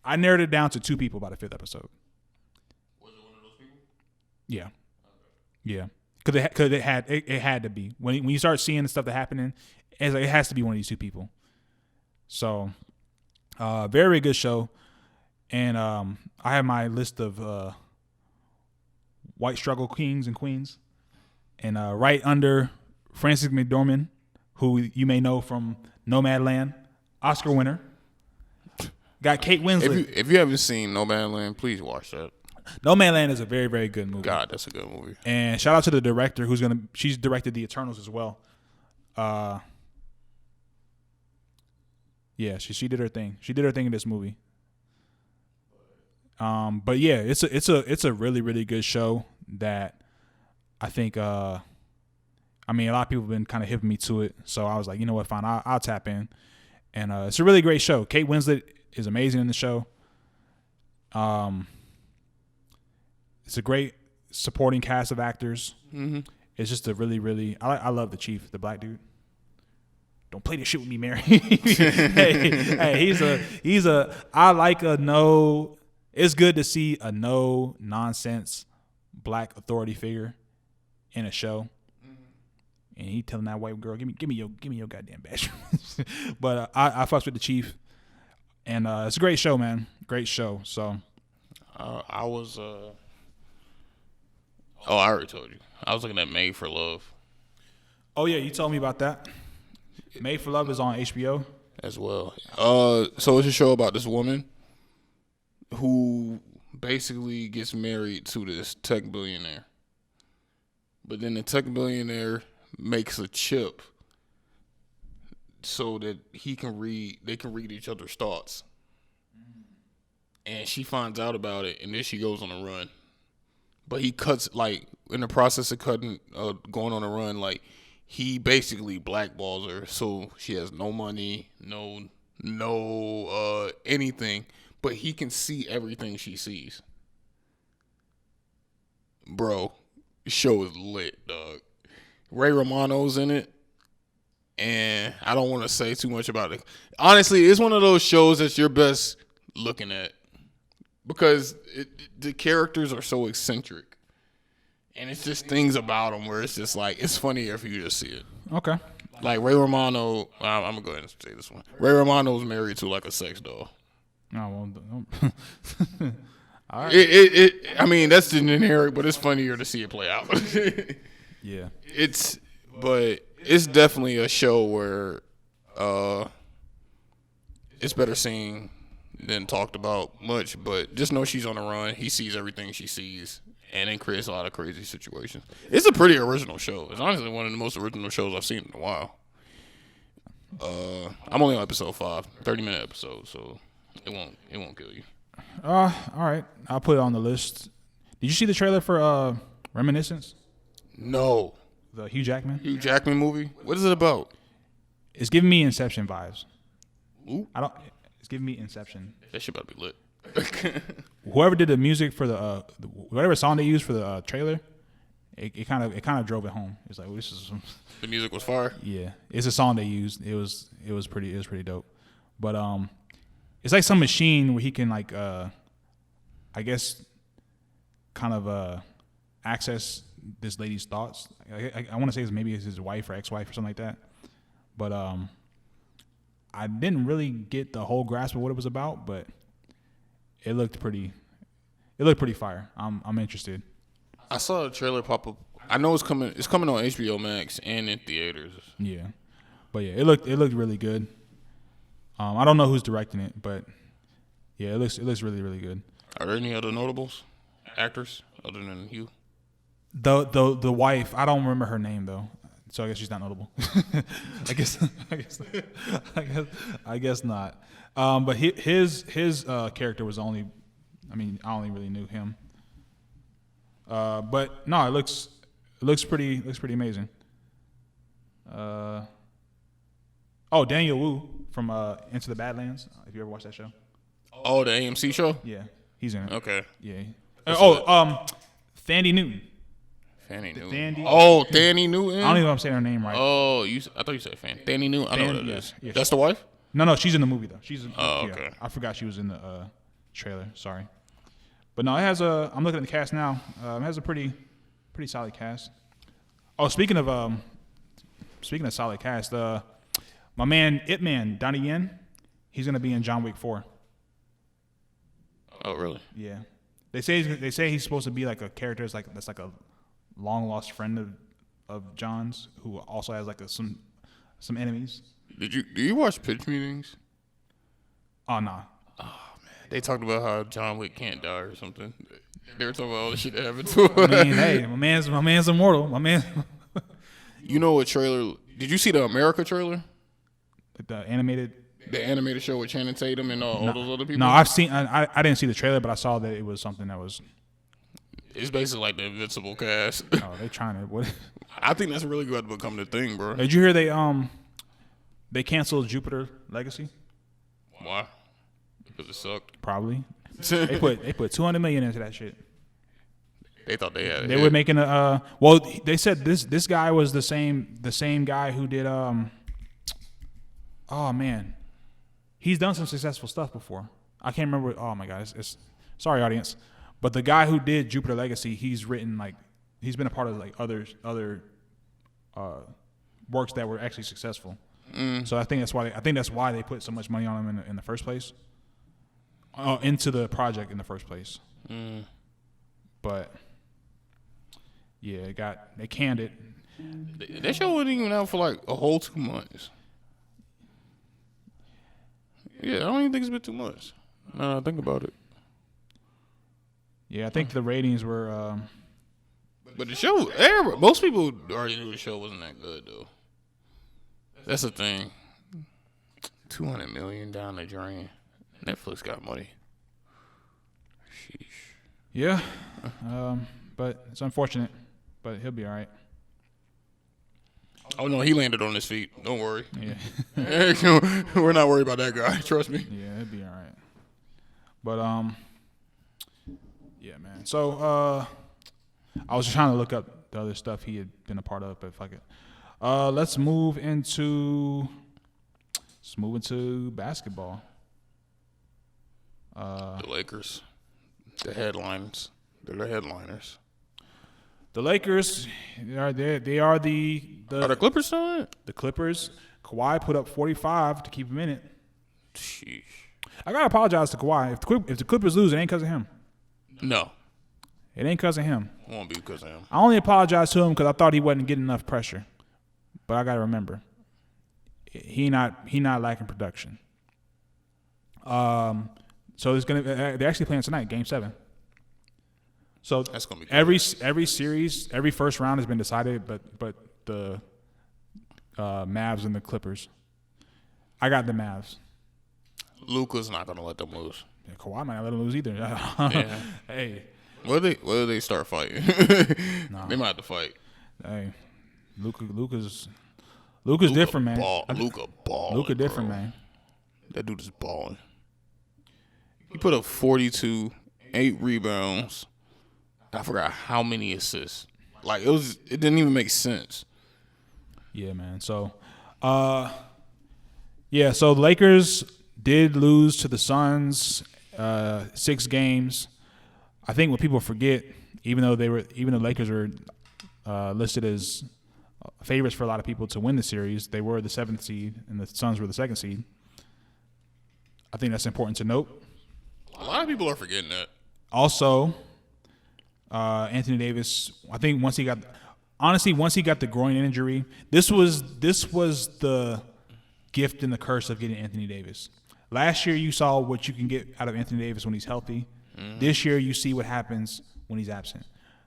I narrowed it down to 2 people by the 5th episode. Was it one of those people? Yeah, yeah. Because it had to be when you start seeing the stuff that happening, it has to be one of these 2 people. So, very, very good show, and I have my list of white struggle kings and queens, and right under Frances McDormand, who you may know from Nomadland, Oscar winner. Got Kate Winslet. If you haven't seen Nomadland, please watch that. Nomadland is a very, very good movie. God, that's a good movie. And shout out to the director she's directed The Eternals as well. Yeah, she did her thing. She did her thing in this movie. But yeah, it's a really, really good show that I think a lot of people have been kind of hipping me to it. So I was like, you know what, fine, I'll tap in. And it's a really great show. Kate Winslet is amazing in the show. It's a great supporting cast of actors. Mm-hmm. It's just a really, really. I love the chief, the black dude. Don't play this shit with me, Mary. hey, he's a. I like a no. It's good to see a no nonsense black authority figure in a show. And he telling that white girl, give me your goddamn badge. But I fucks with the chief, and it's a great show, man. Great show. So I was. Oh, I already told you. I was looking at Made for Love. Oh yeah, you told me about that. Made for Love is on HBO as well. So it's a show about this woman who basically gets married to this tech billionaire, but then the tech billionaire makes a chip so that they can read each other's thoughts. And she finds out about it, and then she goes on a run. But he cuts, like, in the process of going on a run, like, he basically blackballs her, so she has no money, no anything, but he can see everything she sees. Bro, the show is lit, dog. Ray Romano's in it, and I don't want to say too much about it. Honestly, it's one of those shows that's your best looking at because the characters are so eccentric, and it's just things about them where it's just like it's funnier if you just see it. Okay. Like Ray Romano, I'm gonna go ahead and say this one. Ray Romano's married to like a sex doll. Oh well. All right. I mean, that's the generic, but it's funnier to see it play out. Yeah. But it's definitely a show where it's better seen than talked about much. But just know she's on the run. He sees everything she sees, and it creates a lot of crazy situations. It's a pretty original show. It's honestly one of the most original shows I've seen in a while. I'm only on episode 5, 30-minute episode, so it won't kill you. All right. I'll put it on the list. Did you see the trailer for Reminiscence? No. The Hugh Jackman movie? What is it about? It's giving me Inception vibes. Ooh. It's giving me Inception. That shit about to be lit. Whoever did the music for the whatever song they used for the trailer, it kind of drove it home. It's like, well, this is the music was fire. Yeah, it's a song they used. It was pretty dope. But it's like some machine where he can like I guess kind of access this lady's thoughts. I want to say maybe it's his wife or ex-wife or something like that. But I didn't really get the whole grasp of what it was about, but it looked pretty fire. I'm interested. I saw a trailer pop up. I know it's coming. It's coming on HBO Max and in theaters. Yeah, but yeah, it looked really good. I don't know who's directing it, but yeah, it looks really, really good. Are there any other notables, actors other than you? The wife, I don't remember her name though, so I guess she's not notable. I guess not. But his character was only, I only really knew him. But no, it looks pretty amazing. Daniel Wu from Into the Badlands. If you ever watched that show. Oh, the AMC show? Yeah, he's in it. Okay. Yeah. Thandie Newton. Fannie Newton. Thandi. Oh, Thandi Newton. I don't even know if I'm saying her name right. Oh, I thought you said Thandi Newton. I know what it is. Yeah, That's the wife? No, she's in the movie though. She's in, okay. I forgot she was in the trailer. Sorry, but no, it has a. I'm looking at the cast now. It has a pretty solid cast. Oh, speaking of solid cast, my man Ip Man Donnie Yen, he's gonna be in John Wick 4. Oh, really? Yeah, they say he's supposed to be like a character that's like a long lost friend of John's who also has like some enemies. Do you watch pitch meetings? Oh nah. Oh man, they talked about how John Wick can't die or something. They were talking about all the shit that happened to him. I mean, hey, my man's immortal. My man. You know what trailer? Did you see the America trailer? The animated show with Channing Tatum and all those other people? No, I've seen. I didn't see the trailer, but I saw that it was something that was. It's basically like the Invincible cast. Oh, they trying to. What? I think that's really going to become the thing, bro. Did you hear they canceled Jupiter Legacy? Why? Because it sucked. Probably. they put $200 million into that shit. They thought they had. They were making a. Well, they said this guy was the same guy who did Oh man, he's done some successful stuff before. I can't remember. Oh my god, it's sorry audience, but the guy who did Jupiter Legacy, he's been a part of like other works that were actually successful. So I think that's why they put so much money on him in the first place. Into the project in the first place. But yeah, they canned it. That show wasn't even out for like a whole 2 months. Yeah, I don't even think it's been too much. Now I think about it. Yeah, I think the ratings were. But the show, most people already knew the show wasn't that good though. That's the thing. $200 million down the drain. Netflix got money. Sheesh. Yeah, but it's unfortunate. But he'll be all right. Oh no, he landed on his feet. Don't worry. Yeah, we're not worried about that guy. Trust me. Yeah, he'll be all right. But yeah, man. So I was just trying to look up the other stuff he had been a part of, but fuck it. Let's move into basketball. The Lakers, the headlines. They're the headliners. The Lakers, they are the Are the Clippers still in it? The Clippers. Kawhi put up 45 to keep him in it. Sheesh. I gotta apologize to Kawhi. If the Clippers lose, it ain't because of him. No, it ain't because of him. It won't be because of him. I only apologize to him because I thought he wasn't getting enough pressure. But I gotta remember, he not lacking production. So it's they're actually playing tonight, Game 7. So that's gonna be every series, every first round has been decided, but the Mavs and the Clippers. I got the Mavs. Luka's not gonna let them lose. Yeah, Kawhi might not let them lose either. Yeah. Hey, whether they start fighting, nah. They might have to fight. Hey, Luka's different, man. Luka balling. Luka different, bro. man. That dude is balling. He put up 42, 8 rebounds. I forgot how many assists. Like it didn't even make sense. Yeah, man. So, so the Lakers did lose to the Suns 6 games. I think what people forget, even though the Lakers were listed as favorites for a lot of people to win the series, they were the 7th seed and the Suns were the 2nd seed. I think that's important to note. A lot of people are forgetting that. Also, Anthony Davis, I think once he got the groin injury, this was the gift and the curse of getting Anthony Davis. Last year you saw what you can get out of Anthony Davis when he's healthy. Mm-hmm. This year you see what happens when he's absent.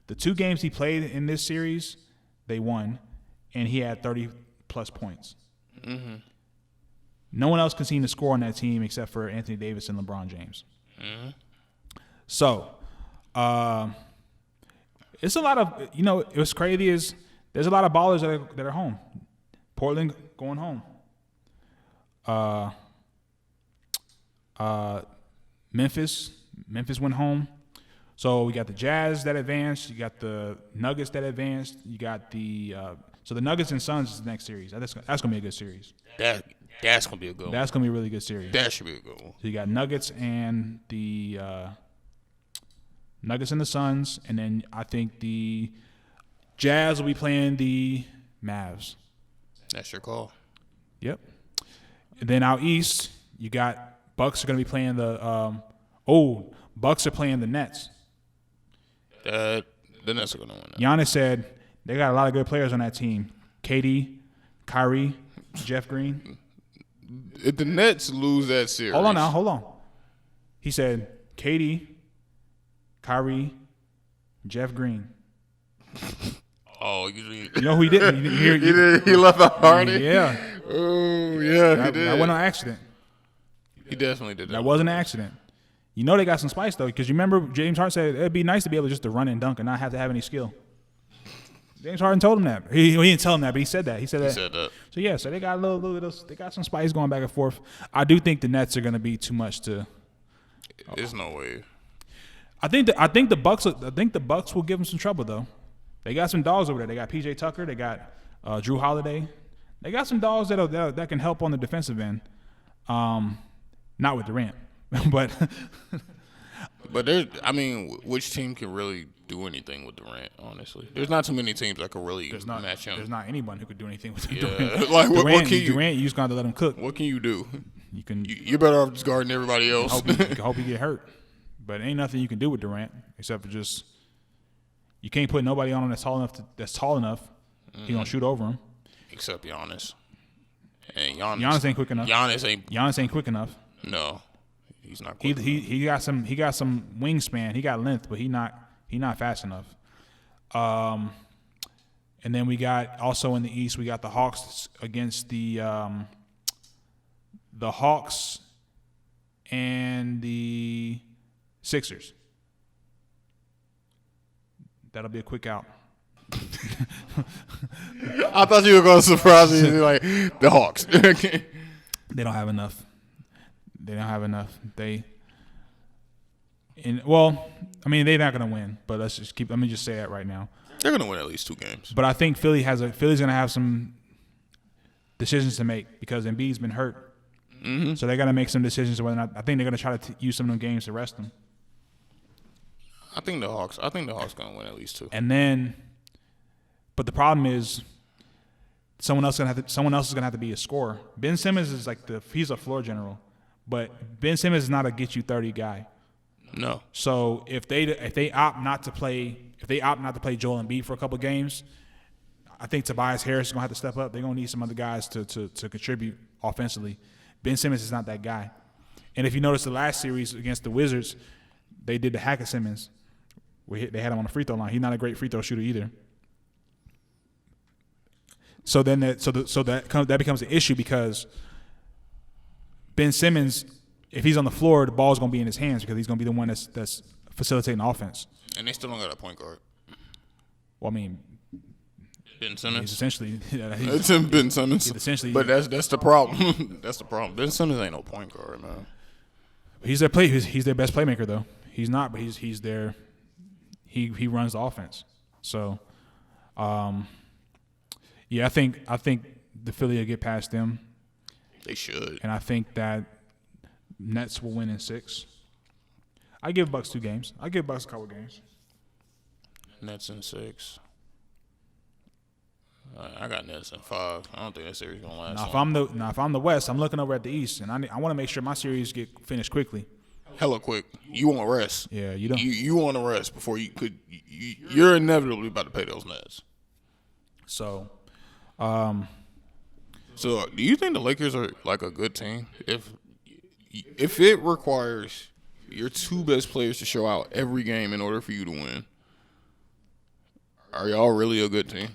The 2 games he played in this series, they won, and he had 30-plus points. Mm-hmm. No one else can seem to score on that team except for Anthony Davis and LeBron James. Mm-hmm. So, it's a lot of, what's crazy is there's a lot of ballers that are home. Portland going home. Memphis went home. So we got the Jazz that advanced. You got the Nuggets that advanced. You got the so the Nuggets and Suns is the next series. That's gonna be a good series. That's gonna be a good one. That's gonna be a really good series. That should be a good one. So you got Nuggets and the Nuggets and the Suns, and then I think the Jazz will be playing the Mavs. That's your call. Yep. And then out east, you got Bucks are gonna be playing the Bucks are playing the Nets. The Nets are gonna win that. Giannis said they got a lot of good players on that team. KD, Kyrie, Jeff Green. If the Nets lose that series, Hold on. He said KD, Kyrie, Jeff Green. Oh, you know who he did? He left out Hardy. Yeah. Oh yeah, he did. That wasn't an accident. He definitely did that. That wasn't an accident. You know they got some spice though, because you remember James Harden said it'd be nice to be able just to run and dunk and not have to have any skill. James Harden told him that. He didn't tell him that, but he said that. He said that. So yeah, so they got a little they got some spice going back and forth. I do think the Nets are going to be too much to. There's no way. I think the Bucks will give them some trouble though. They got some dogs over there. They got PJ Tucker. They got Drew Holiday. They got some dogs that can help on the defensive end. Not with Durant, but there's. I mean, which team can really do anything with Durant? Honestly, there's not too many teams that can really match him. There's not anyone who could do anything with Durant. Durant. Like what can you? Durant, you just got to let him cook. What can you do? You're better off just guarding everybody else. Hope he get hurt, but ain't nothing you can do with Durant except for just you can't put nobody on him that's tall enough. Mm-hmm. He gonna shoot over him. Except Giannis. And Giannis ain't quick enough. Giannis ain't quick enough. No, he's not quick enough. He got some wingspan. He got length, but he not fast enough. And then we got also in the East, we got the Hawks against the Hawks and the Sixers. That'll be a quick out. I thought you were going to surprise me like the Hawks. They don't have enough. I mean, they're not going to win, but let me just say that right now. They're going to win at least 2 games. But I think Philly's going to have some decisions to make because Embiid's been hurt. Mm-hmm. So they got to make some decisions whether or not. I think they're going to try to use some of them games to rest them. I think the Hawks going to win at least 2. And then, but the problem is, someone else is going to have to be a scorer. Ben Simmons is he's a floor general, but Ben Simmons is not a get you 30 guy. No. So if they opt not to play Joel Embiid for a couple of games, I think Tobias Harris is going to have to step up. They're going to need some other guys to contribute offensively. Ben Simmons is not that guy. And if you notice the last series against the Wizards, they did the hack of Simmons. They had him on the free throw line. He's not a great free throw shooter either. So then that becomes an issue because Ben Simmons, if he's on the floor, the ball's going to be in his hands because he's going to be the one that's facilitating the offense. And they still don't got a point guard. Well, I mean, Ben Simmons. He's essentially it's him, Ben Simmons. Essentially, but that's the problem. That's the problem. Ben Simmons ain't no point guard, man. He's their best playmaker though. He's not, but he's their. He runs the offense. So, yeah, I think the Philly will get past them. They should. And I think that Nets will win in 6. I give Bucks 2 games. I give Bucks a couple games. Nets in 6. I got Nets in 5. I don't think that series gonna last. If I'm the West, I'm looking over at the East, and I want to make sure my series get finished quickly. Hella quick. You want rest? Yeah, you don't. You want to rest before you could. You're inevitably about to pay those Nets. So, so do you think the Lakers are like a good team? If it requires your 2 best players to show out every game in order for you to win, are y'all really a good team?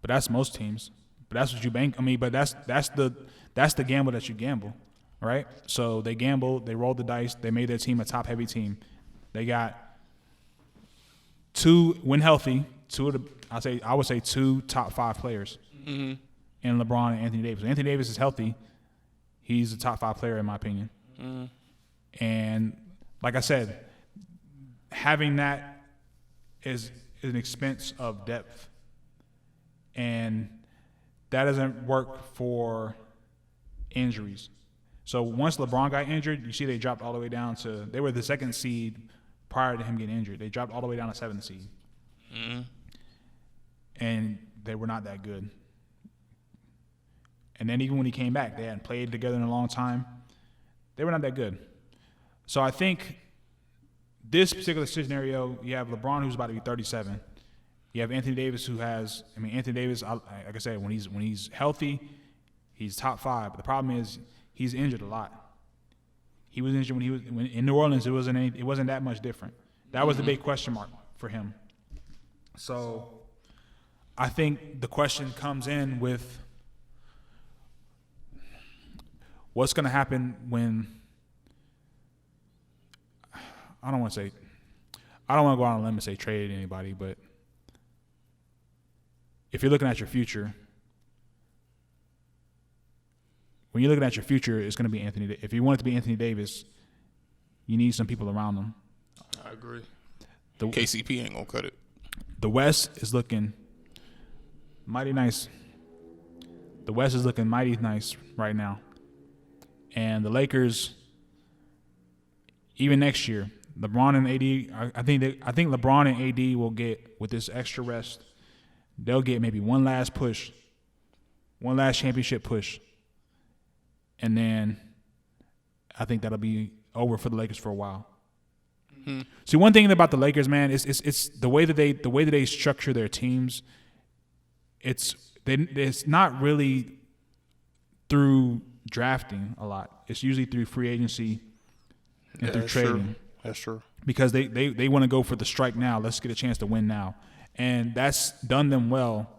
But that's most teams. But that's what you bank. I mean, but that's the gamble that you gamble, right? So they gambled, they rolled the dice, they made their team a top-heavy team. They got 2 when healthy. I would say 2 top 5 players, mm-hmm. in LeBron and Anthony Davis. Anthony Davis is healthy. He's a top 5 player in my opinion. Mm-hmm. And like I said, having that is an expense of depth, and that doesn't work for injuries. So once LeBron got injured, you see they dropped all the way down to, they were the 2nd seed prior to him getting injured. They dropped all the way down to 7th seed. Mm-hmm. And they were not that good. And then even when he came back, they hadn't played together in a long time. They were not that good. So I think this particular scenario, you have LeBron, who's about to be 37. You have Anthony Davis, Anthony Davis, like I said, when he's healthy, he's top 5. But the problem is he's injured a lot. He was injured when in New Orleans. It wasn't that much different. That was the big question mark for him. So I think the question comes in with what's going to happen when I don't want to go out on a limb and say trade anybody, but if you're looking at your future, when you're looking at your future, it's going to be Anthony. If you want it to be Anthony Davis, you need some people around him. I agree. KCP ain't going to cut it. The West is looking mighty nice. The West is looking mighty nice right now. And the Lakers, even next year, LeBron and AD, I think LeBron and AD will get, with this extra rest, they'll get maybe one last push, one last championship push. And then I think that'll be over for the Lakers for a while. Mm-hmm. See, one thing about the Lakers, man, it's the way that they structure their teams. It's not really through drafting a lot. It's usually through free agency and through trading. True. That's true. Because they want to go for the strike now. Let's get a chance to win now, and that's done them well.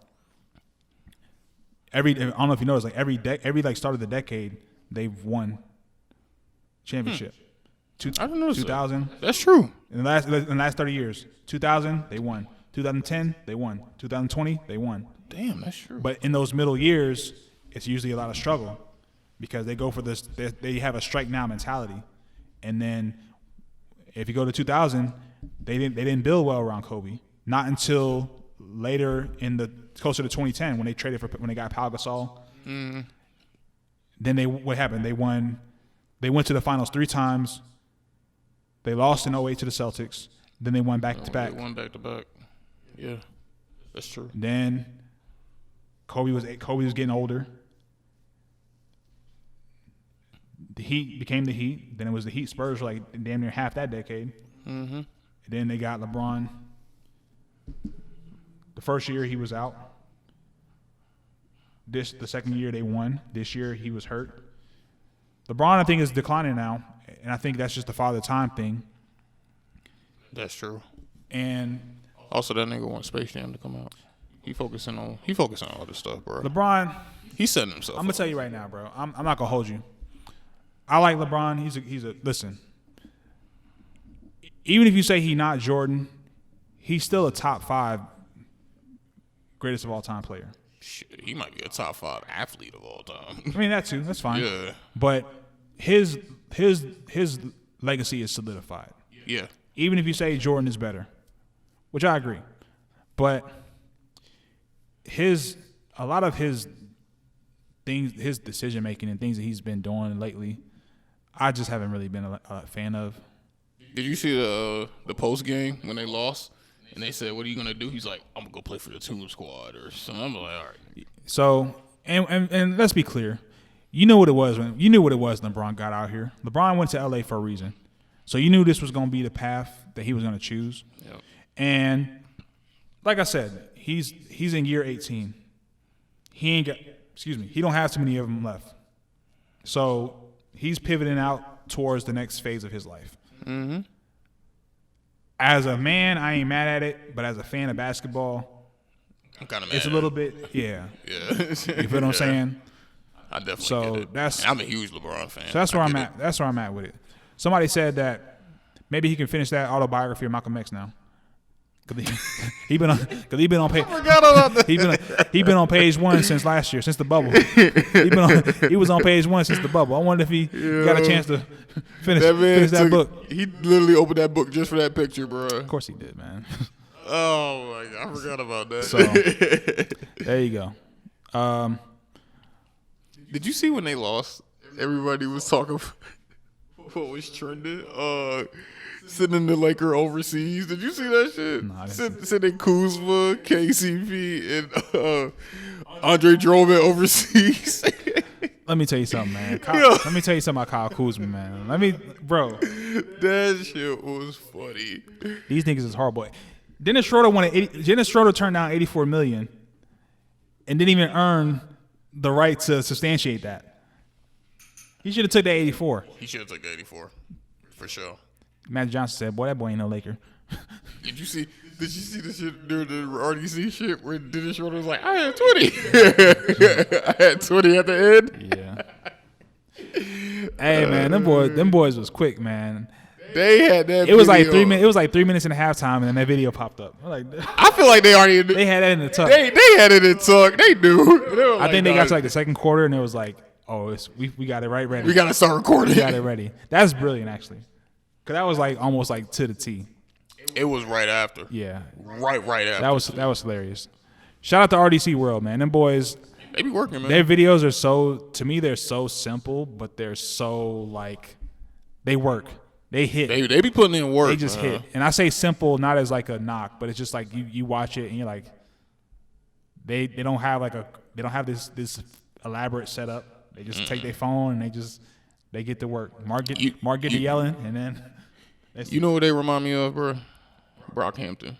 I don't know if you noticed, like every start of the decade, they've won championship. I don't know. 2000. That's true. In the last 30 years, 2000 they won. 2010 they won. 2020 they won. Damn, that's true. But in those middle years, it's usually a lot of struggle because they go for this. They have a strike now mentality, and then if you go to 2000, they didn't build well around Kobe. Not until later closer to 2010 when they got Pau Gasol. Mm. Then what happened? They won. They went to the finals 3 times. They lost in 2008 to the Celtics. Then they won back to back. They won back to back. Yeah, that's true. Then Kobe was getting older. The Heat became the Heat. Then it was the Heat Spurs for like damn near half that decade. Mm-hmm. And then they got LeBron. The first year he was out. The second year they won. This year he was hurt. LeBron, I think, is declining now, and I think that's just the father time thing. That's true. And also, that nigga wants Space Jam to come out. He focusing on all this stuff, bro. LeBron, he's setting himself. I'm gonna tell you right now, bro. I'm not gonna hold you. I like LeBron. He's a listen. Even if you say he's not Jordan, he's still a top 5 greatest of all time player. Shit, he might be a top 5 athlete of all time. I mean that too. That's fine. Yeah. But his legacy is solidified. Yeah. Even if you say Jordan is better, which I agree, but a lot of his things, his decision making and things that he's been doing lately, I just haven't really been a fan of. Did you see the post game when they lost and they said, "What are you gonna do?" He's like, "I'm gonna go play for the Toon Squad" or something. I'm like, all right. So and let's be clear, you knew what it was when LeBron got out here. LeBron went to LA for a reason, so you knew this was gonna be the path that he was gonna choose. Yep. And like I said, he's in year 18. He don't have too many of them left. So he's pivoting out towards the next phase of his life. Mm-hmm. As a man, I ain't mad at it, but as a fan of basketball, I'm kind of mad. It's a little bit, yeah. Yeah. You feel what I'm saying? I definitely get it. I'm a huge LeBron fan. So that's where I'm at. That's where I'm at with it. Somebody said that maybe he can finish that autobiography of Malcolm X now. He been on page. I forgot about that. He been on page 1 since last year, since the bubble. He was on page 1 since the bubble. I wonder if he got a chance to finish that book. He literally opened that book just for that picture, bro. Of course he did, man. Oh my God, I forgot about that. So there you go. Did you see when they lost? Everybody was talking. What was trending? Sending the Laker overseas. Did you see that shit? No, I didn't Sending Kuzma, KCP, and Andre Drummond overseas. Let me tell you something, man. Let me tell you something about Kyle Kuzma, man. Bro. That shit was funny. These niggas is horrible. Dennis Schroeder turned down $84 million and didn't even earn the right to substantiate that. He should have took that 84. He should have took 84, for sure. Magic Johnson said, "Boy, that boy ain't no Laker." Did you see the shit during the RDC shit where Dennis Schroeder was like, "I had 20, I had 20 at the end." Yeah. Hey man, them boys was quick, man. They had that. It was like 3 minutes. It was like 3 minutes and a half time, and then that video popped up. I feel like they already. They had that in the tuck. They had it in tuck. They knew. I think they got to like the second quarter, and it was like, "Oh, we got it ready. We got to start recording. We got it ready." That's brilliant, actually, because that was like almost like to the T. It was right after. Yeah, right after. That was hilarious. Shout out to RDC World, man. Them boys, they be working, man. Their videos are they're so simple, but they're so like they work. They hit. They be putting in work. They just hit. And I say simple not as like a knock, but it's just like you watch it and you're like, they don't have this elaborate setup. They just take their phone and they get to work. Mark get to yelling, and then you know what they remind me of, bro? Brockhampton.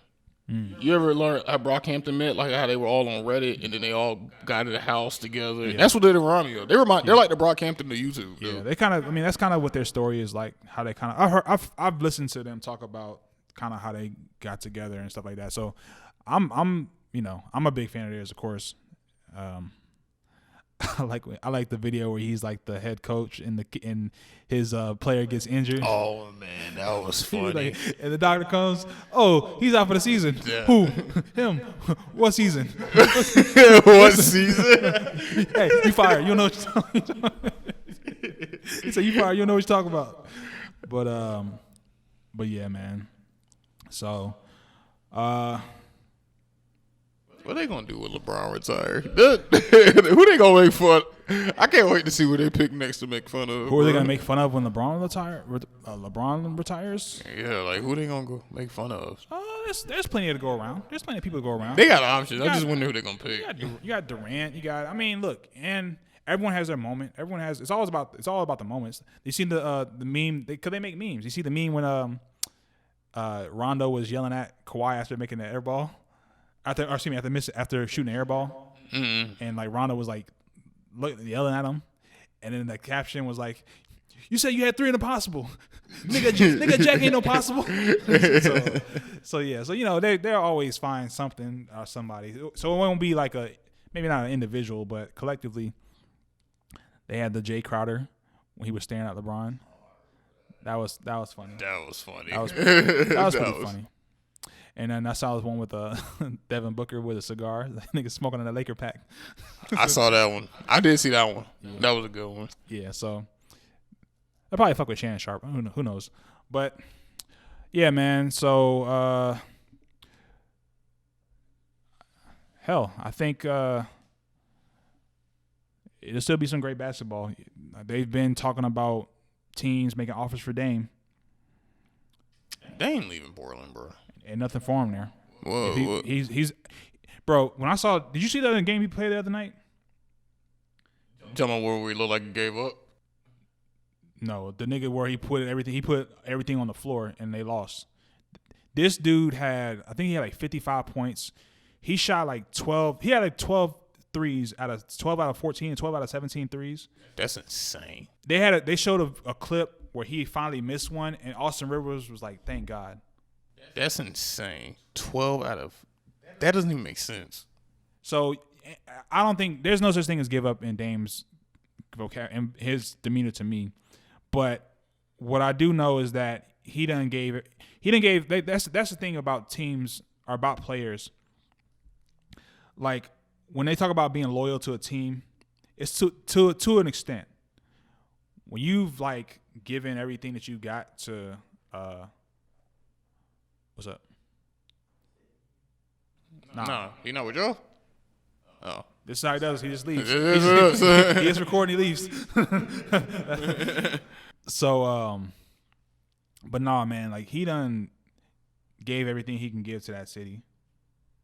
You ever learn how Brockhampton met? Like how they were all on Reddit and then they all got in the house together. Yeah. That's what they remind me of. They're like the Brockhampton to YouTube. Dude. Yeah, they kind of. I mean, that's kind of what their story is like. How they kind of. I've listened to them talk about kind of how they got together and stuff like that. So, I'm a big fan of theirs, of course. I like the video where he's like the head coach and his player gets injured. Oh man, that was funny. And the doctor comes. Oh, he's out for the season. Yeah. Who? Him. What season? What season? Hey, you fired. You don't know what you're talking about. He said, "You fired. You don't know what you're talking about." But yeah, man. So, what they gonna do with LeBron retire? Who they gonna make fun? I can't wait to see who they pick next to make fun of. Who are they gonna make fun of when LeBron retires? Yeah, like who they gonna go make fun of? There's plenty to go around. There's plenty of people to go around. They got options. I just wonder who they gonna pick. You got Durant. I mean, look, and everyone has their moment. Everyone has. It's all about the moments. You see the meme? Because they make memes. You see the meme when Rondo was yelling at Kawhi after making the air ball. After shooting an air ball, and like Rondo was like yelling at him, and then the caption was like, "You said you had 3 in the possible, nigga Jack ain't no possible." So they'll always find something or somebody. So it won't be like maybe not an individual, but collectively. They had the Jay Crowder when he was staring at LeBron. That was funny. That was funny. That was pretty funny. And then I saw this one with Devin Booker with a cigar. That nigga smoking on a Laker pack. I saw that one. I did see that one. Yeah. That was a good one. Yeah, so they'll probably fuck with Shannon Sharp. Who knows? But yeah, man. So hell, I think it'll still be some great basketball. They've been talking about teams making offers for Dame. They ain't leaving Portland, bro. And nothing for him there. Whoa. He's bro. When I saw, did you see that in the game he played the other night? Tell me where we look like he gave up. No, the nigga where he put everything on the floor and they lost. This dude I think he had like 55 points. He shot like 12. He had like 12 threes out of 12 out of 14 and 12 out of 17 threes. That's insane. They showed a clip where he finally missed one, and Austin Rivers was like, "Thank God." That's insane. 12 out of that doesn't even make sense. So I don't think there's no such thing as give up in Dame's vocabulary and his demeanor to me. But what I do know is that he done gave. That's the thing about teams are about players. Like when they talk about being loyal to a team, it's to an extent. When you've like given everything that you got to, what's up? Nah, you know what, Joe? Oh, this is how he does. He just leaves. He gets recording. He leaves. So, but nah, man, like he done gave everything he can give to that city,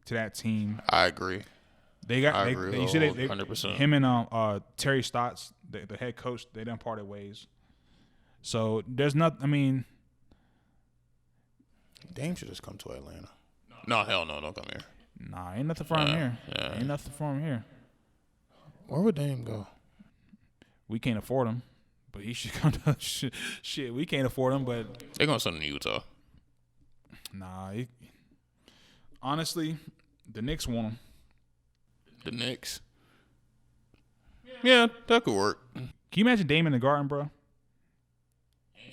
to that team. I agree. You see, 100%. Him and Terry Stotts, the head coach, they done parted ways. So there's not. I mean, Dame should just come to Atlanta. No, hell no, don't come here. Nah, ain't nothing for him here. Yeah. Ain't nothing for him here. Where would Dame go? We can't afford him, but he should come to shit. We can't afford him, but They're gonna send him to Utah. Nah. Honestly, the Knicks want him. The Knicks. Yeah, that could work. Can you imagine Dame in the Garden, bro?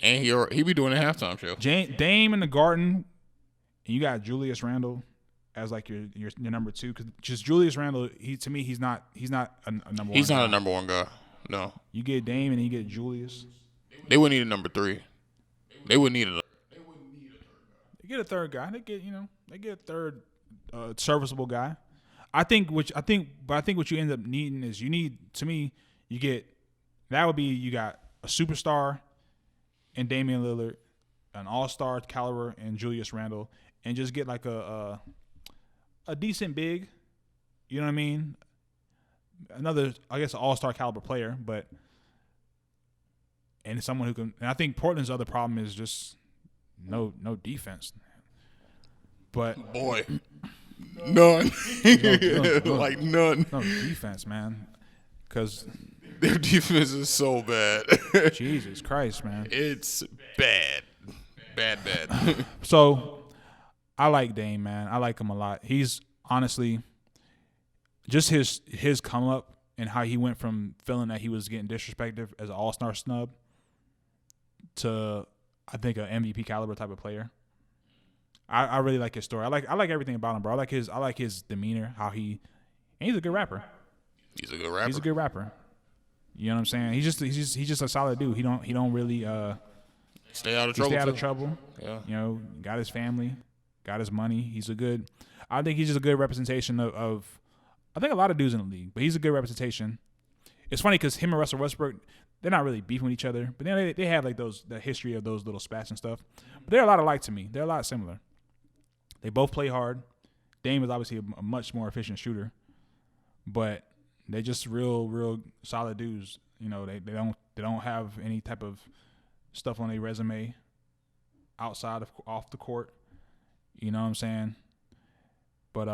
And he be doing a halftime show. Dame in the Garden, and you got Julius Randle as like your number two, because just Julius Randle, he's not a number one. He's not guy. a number one guy. No. You get Dame and you get Julius. They would need a number 3. They would need a. They get a third guy. They get a third serviceable guy. I think what you end up needing is you got a superstar and Damian Lillard, an all-star caliber and Julius Randle, and just get like a decent big, you know what I mean? Another, I guess, an all-star caliber player, and someone who can. And I think Portland's other problem is just no defense. But boy, none. Like none. No defense, man. Because their defense is so bad. Jesus Christ, man. It's bad. Bad. So I like Dame, man. I like him a lot. He's honestly just his come up and how he went from feeling that he was getting disrespected as an all-star snub to, I think, an MVP caliber type of player. I really like his story. I like everything about him, bro. I like his demeanor, how he's a good rapper. He's a good rapper. He's a good rapper. You know what I'm saying? He's just a solid dude. He don't really stay out of trouble. Stay out of trouble. Yeah. You know, got his family, got his money. I think he's just a good representation of I think a lot of dudes in the league, but he's a good representation. It's funny because him and Russell Westbrook, they're not really beefing with each other, but then they have like the history of those little spats and stuff. But they're a lot alike to me. They're a lot similar. They both play hard. Dame is obviously a much more efficient shooter, but they just real solid dudes. You know, they don't have any type of stuff on their resume outside of off the court. You know what I'm saying? But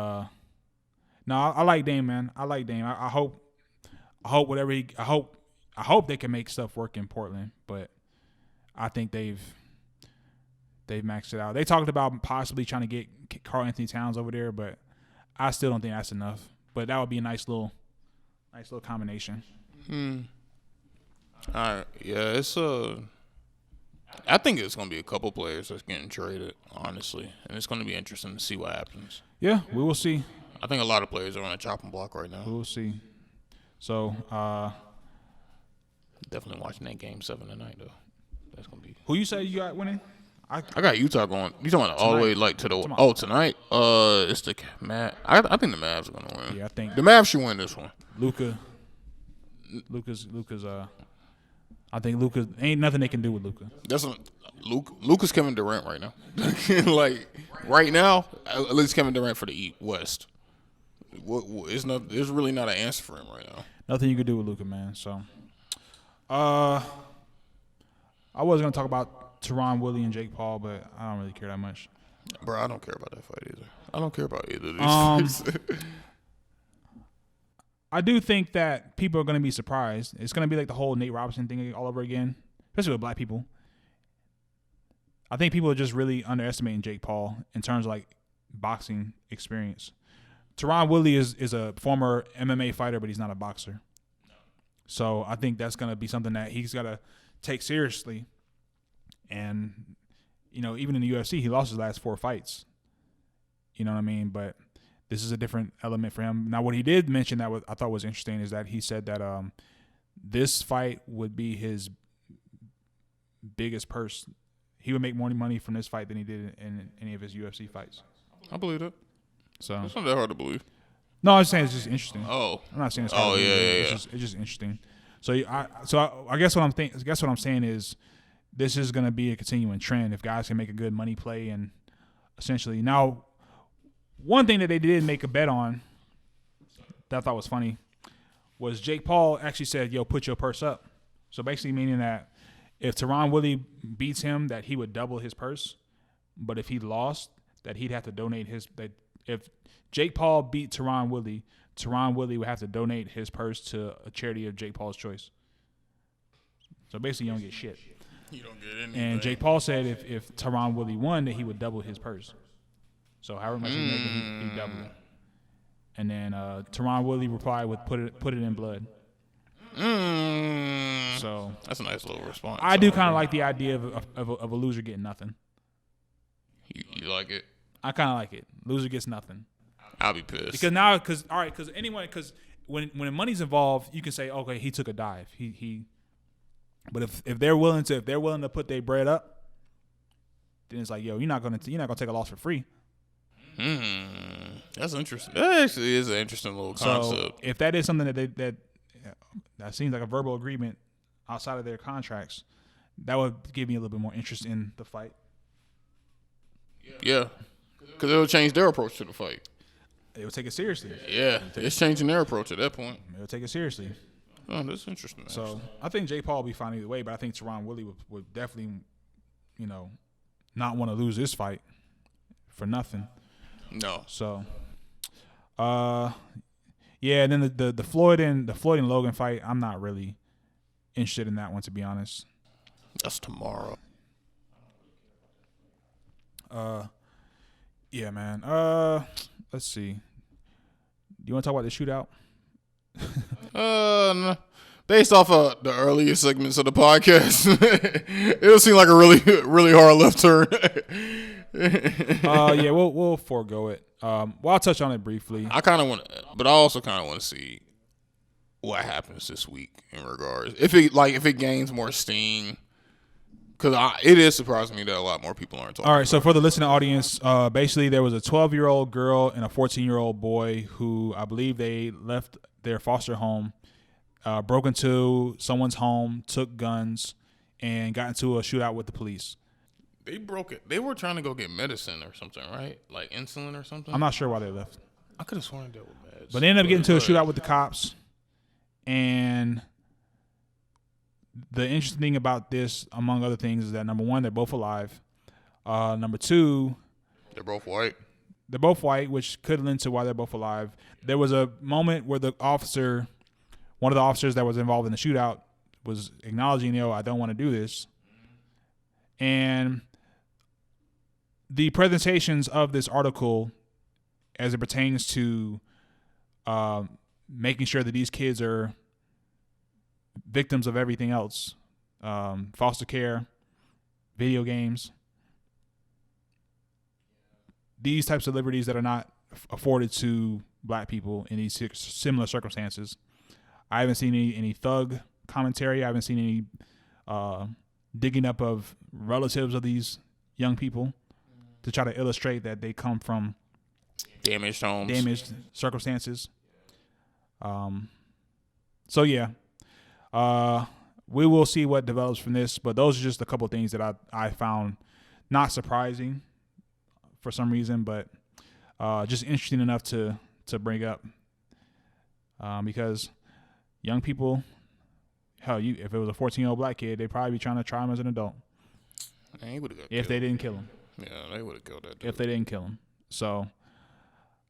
no, I like Dame, man. I like Dame. I hope they can make stuff work in Portland, but I think they've maxed it out. They talked about possibly trying to get Karl Anthony Towns over there, but I still don't think that's enough. But that would be a nice little combination. All right. Yeah, I think it's going to be a couple players that's getting traded, honestly. And it's going to be interesting to see what happens. Yeah, we will see. I think a lot of players are on a chopping block right now. We will see. So, definitely watching that Game 7 tonight, though. That's going to be. Who you say you got winning? I got Utah going. You talking about all the way like to the tonight? It's the Mavs. I think the Mavs are gonna win. Yeah, I think the Mavs should win this one. Luka's. I think Luka ain't nothing they can do with Luka. Luka's Kevin Durant right now. Like right now, at least Kevin Durant for the West. There's really not an answer for him right now. Nothing you can do with Luka, man. So, I was gonna talk about Teron Willie and Jake Paul, but I don't really care that much. Bro, I don't care about that fight either. I don't care about either of these things. I do think that people are going to be surprised. It's going to be like the whole Nate Robinson thing all over again, especially with black people. I think people are just really underestimating Jake Paul in terms of like boxing experience. Teron Willie is a former MMA fighter, but he's not a boxer. So I think that's going to be something that he's got to take seriously. And, you know, even in the UFC, he lost his last 4 fights. You know what I mean? But this is a different element for him. Now, what he did mention that I thought was interesting is that he said that this fight would be his biggest purse. He would make more money from this fight than he did in any of his UFC fights. I believe that. So It's not that hard to believe. no, I'm saying it's just interesting. Oh. I'm not saying it's Oh, hard to yeah, believe. yeah, It's just interesting. So I guess what I'm saying is this is going to be a continuing trend if guys can make a good money play and essentially now. One thing that they did make a bet on that I thought was funny was Jake Paul actually said, "Yo, put your purse up." So basically meaning that if Tyron Woodley beats him, that he would double his purse, but if he lost, that he'd have to donate his. That if Jake Paul beat Tyron Woodley would have to donate his purse to a charity of Jake Paul's choice. So basically, you don't get shit. You don't get anything. And Jake Paul said if Tyron Woodley won, that he would double his purse. So however much he's making, he doubled it. And then Tyron Woodley replied with put it in blood. So that's a nice little response. I do kind of like the idea of a loser getting nothing. You like it? I kind of like it. Loser gets nothing. I'll be pissed. Because when money's involved, you can say, okay, he took a dive. But if they're willing to put their bread up, then it's like, yo, you're not gonna take a loss for free. That's interesting. That actually is an interesting little concept. So if that is something that seems like a verbal agreement outside of their contracts, that would give me a little bit more interest in the fight. Yeah, because it'll change their approach to the fight. They would take it seriously. Yeah, it's changing their approach at that point. They would take it seriously. Oh, that's interesting. So I think Jake Paul will be fine either way, but I think Tyron Woodley would definitely, not want to lose this fight for nothing. No. So, yeah. And then the Floyd and Logan fight, I'm not really interested in that one, to be honest. That's tomorrow. Yeah, man. Let's see. Do you want to talk about the shootout? No. Based off of the earlier segments of the podcast, it'll seem like a really, really hard left turn. Yeah, we'll forego it. Well, I'll touch on it briefly. I also kind of want to see what happens this week in regards if it gains more steam, because it is surprising me that a lot more people aren't talking. All right, so for the listening audience, basically there was a 12-year-old girl and a 14-year-old boy who I believe they left their foster home, broke into someone's home, took guns, and got into a shootout with the police. They broke it. They were trying to go get medicine or something, right? Like insulin or something. I'm not sure why they left. I could have sworn they were meds. But they ended up getting into a shootout with the cops. And the interesting thing about this, among other things, is that number one, they're both alive. Number two, they're both white. They're both white, which could lend to why they're both alive. There was a moment where one of the officers that was involved in the shootout, was acknowledging, I don't want to do this. And the presentations of this article, as it pertains to making sure that these kids are victims of everything else, foster care, video games, these types of liberties that are not afforded to black people in these similar circumstances. I haven't seen any thug commentary. I haven't seen any digging up of relatives of these young people to try to illustrate that they come from damaged homes, damaged circumstances. So yeah, we will see what develops from this, but those are just a couple of things that I found not surprising for some reason, but just interesting enough to bring up, because young people, hell, if it was a 14-year-old black kid, they'd probably be trying to try him as an adult. If they didn't kill him. Yeah, they would have killed that dude. If they didn't kill him. So,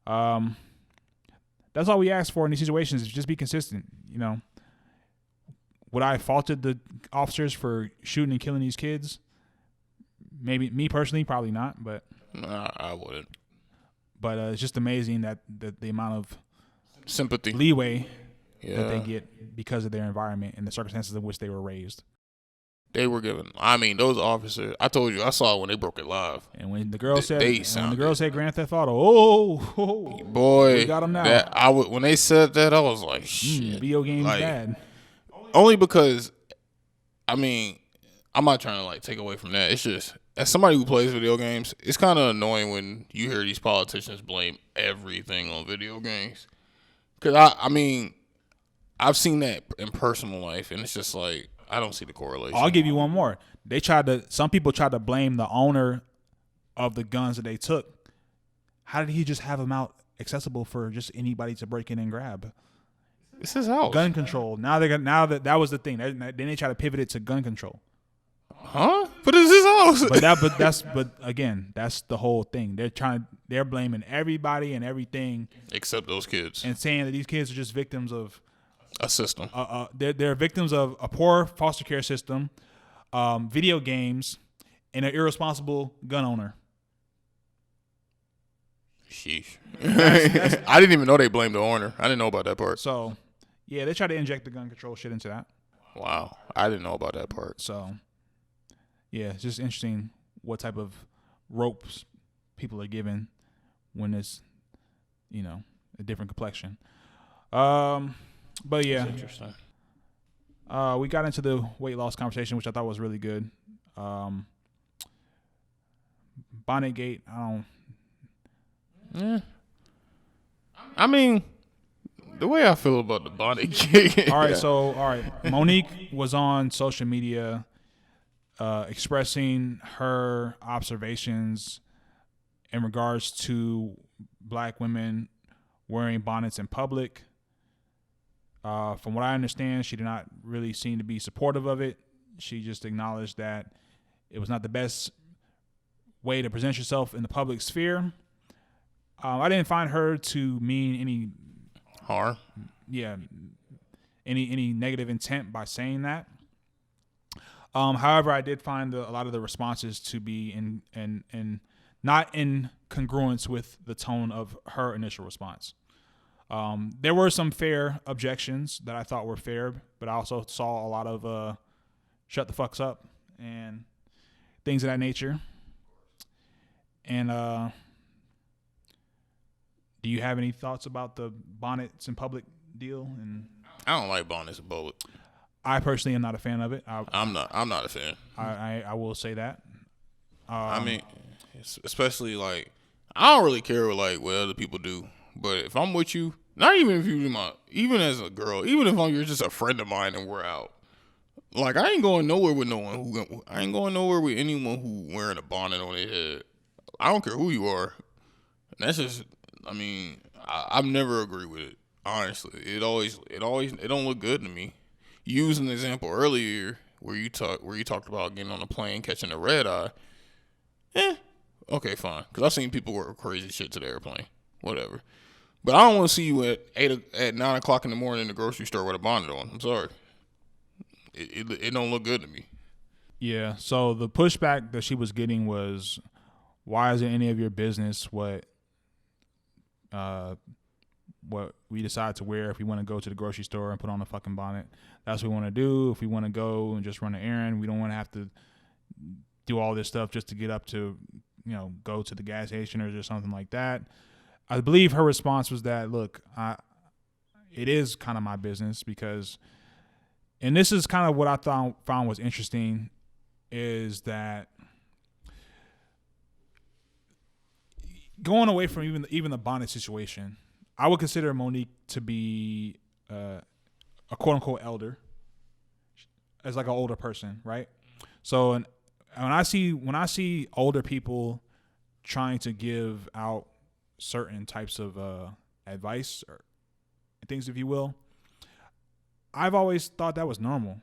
that's all we ask for in these situations, is just be consistent. Would I have faulted the officers for shooting and killing these kids? Maybe me personally, probably not, but nah, I wouldn't. But it's just amazing that the amount of they were giving. I mean, those officers. I told you, I saw it when they broke it live. And when the girl said, Grand Theft Auto, boy, we got him now. When they said that, I was like, shit. Video games bad. Only because, I mean, I'm not trying to like take away from that. It's just, as somebody who plays video games, it's kind of annoying when you hear these politicians blame everything on video games. Because I mean, I've seen that in personal life, and it's just like, I don't see the correlation. I'll give you one more. Some people tried to blame the owner of the guns that they took. How did he just have them out accessible for just anybody to break in and grab? It's his house. Gun control. Now that was the thing. Then they try to pivot it to gun control. Huh? But it's his house. But again, that's the whole thing. They're blaming everybody and everything except those kids, and saying that these kids are just victims of a system. They're victims of a poor foster care system, video games, and an irresponsible gun owner. Sheesh. I didn't even know they blamed the owner. I didn't know about that part. So, yeah, they try to inject the gun control shit into that. Wow. I didn't know about that part. So, yeah, it's just interesting what type of ropes people are given when it's, a different complexion. But yeah, interesting. We got into the weight loss conversation, which I thought was really good. Bonnetgate, I mean, the way I feel about the Bonnetgate. All right. Monique was on social media expressing her observations in regards to black women wearing bonnets in public. From what I understand, she did not really seem to be supportive of it. She just acknowledged that it was not the best way to present yourself in the public sphere. I didn't find her to mean any harm. Yeah, any negative intent by saying that. However, I did find a lot of the responses to be in not in congruence with the tone of her initial response. There were some fair objections that I thought were fair, but I also saw a lot of shut the fucks up and things of that nature. And do you have any thoughts about the bonnets in public deal? And I don't like bonnets in public. I personally am not a fan of it. I'm not a fan. I will say that. I mean, especially like, I don't really care what other people do, but if I'm with you, not even if you even as a girl, even if you're just a friend of mine and we're out, like, I ain't going nowhere with I ain't going nowhere with anyone who wearing a bonnet on their head. I don't care who you are. And that's just, I mean, I've never agreed with it. Honestly, it don't look good to me. You used an example earlier where you talked about getting on a plane, catching a red eye. Okay, fine. Because I've seen people wear crazy shit to the airplane. Whatever. But I don't want to see you at 9 o'clock in the morning in the grocery store with a bonnet on. I'm sorry. It don't look good to me. Yeah. So the pushback that she was getting was, why is it any of your business what we decide to wear if we want to go to the grocery store and put on a fucking bonnet? That's what we want to do. If we want to go and just run an errand, we don't want to have to do all this stuff just to get up to, go to the gas station or just something like that. I believe her response was that, look, it is kind of my business because, and this is kind of what I found was interesting, is that going away from even the bonnet situation, I would consider Monique to be a quote unquote elder, as like an older person, right? So when I see older people trying to give out certain types of advice or things, if you will, I've always thought that was normal.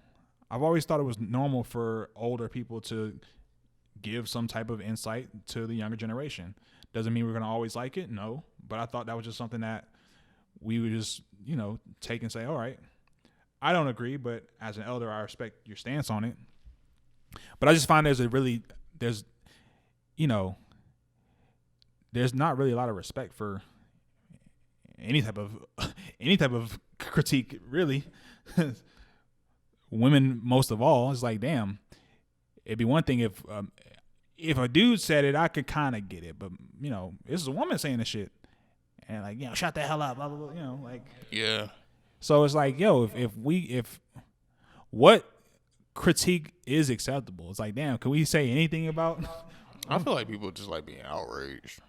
I've always thought it was normal for older people to give some type of insight to the younger generation. Doesn't mean we're going to always like it, no. But I thought that was just something that we would just, take and say, all right, I don't agree, but as an elder, I respect your stance on it. But I just find there's not really a lot of respect for any type of critique, really. Women, most of all. It's like, damn, it'd be one thing if a dude said it, I could kind of get it, but you know, this is a woman saying this shit, and like, you know, shut the hell up, blah blah blah, you know, like, yeah. So it's like, yo, if what critique is acceptable? It's like, damn, can we say anything about? I feel like people just like being outraged.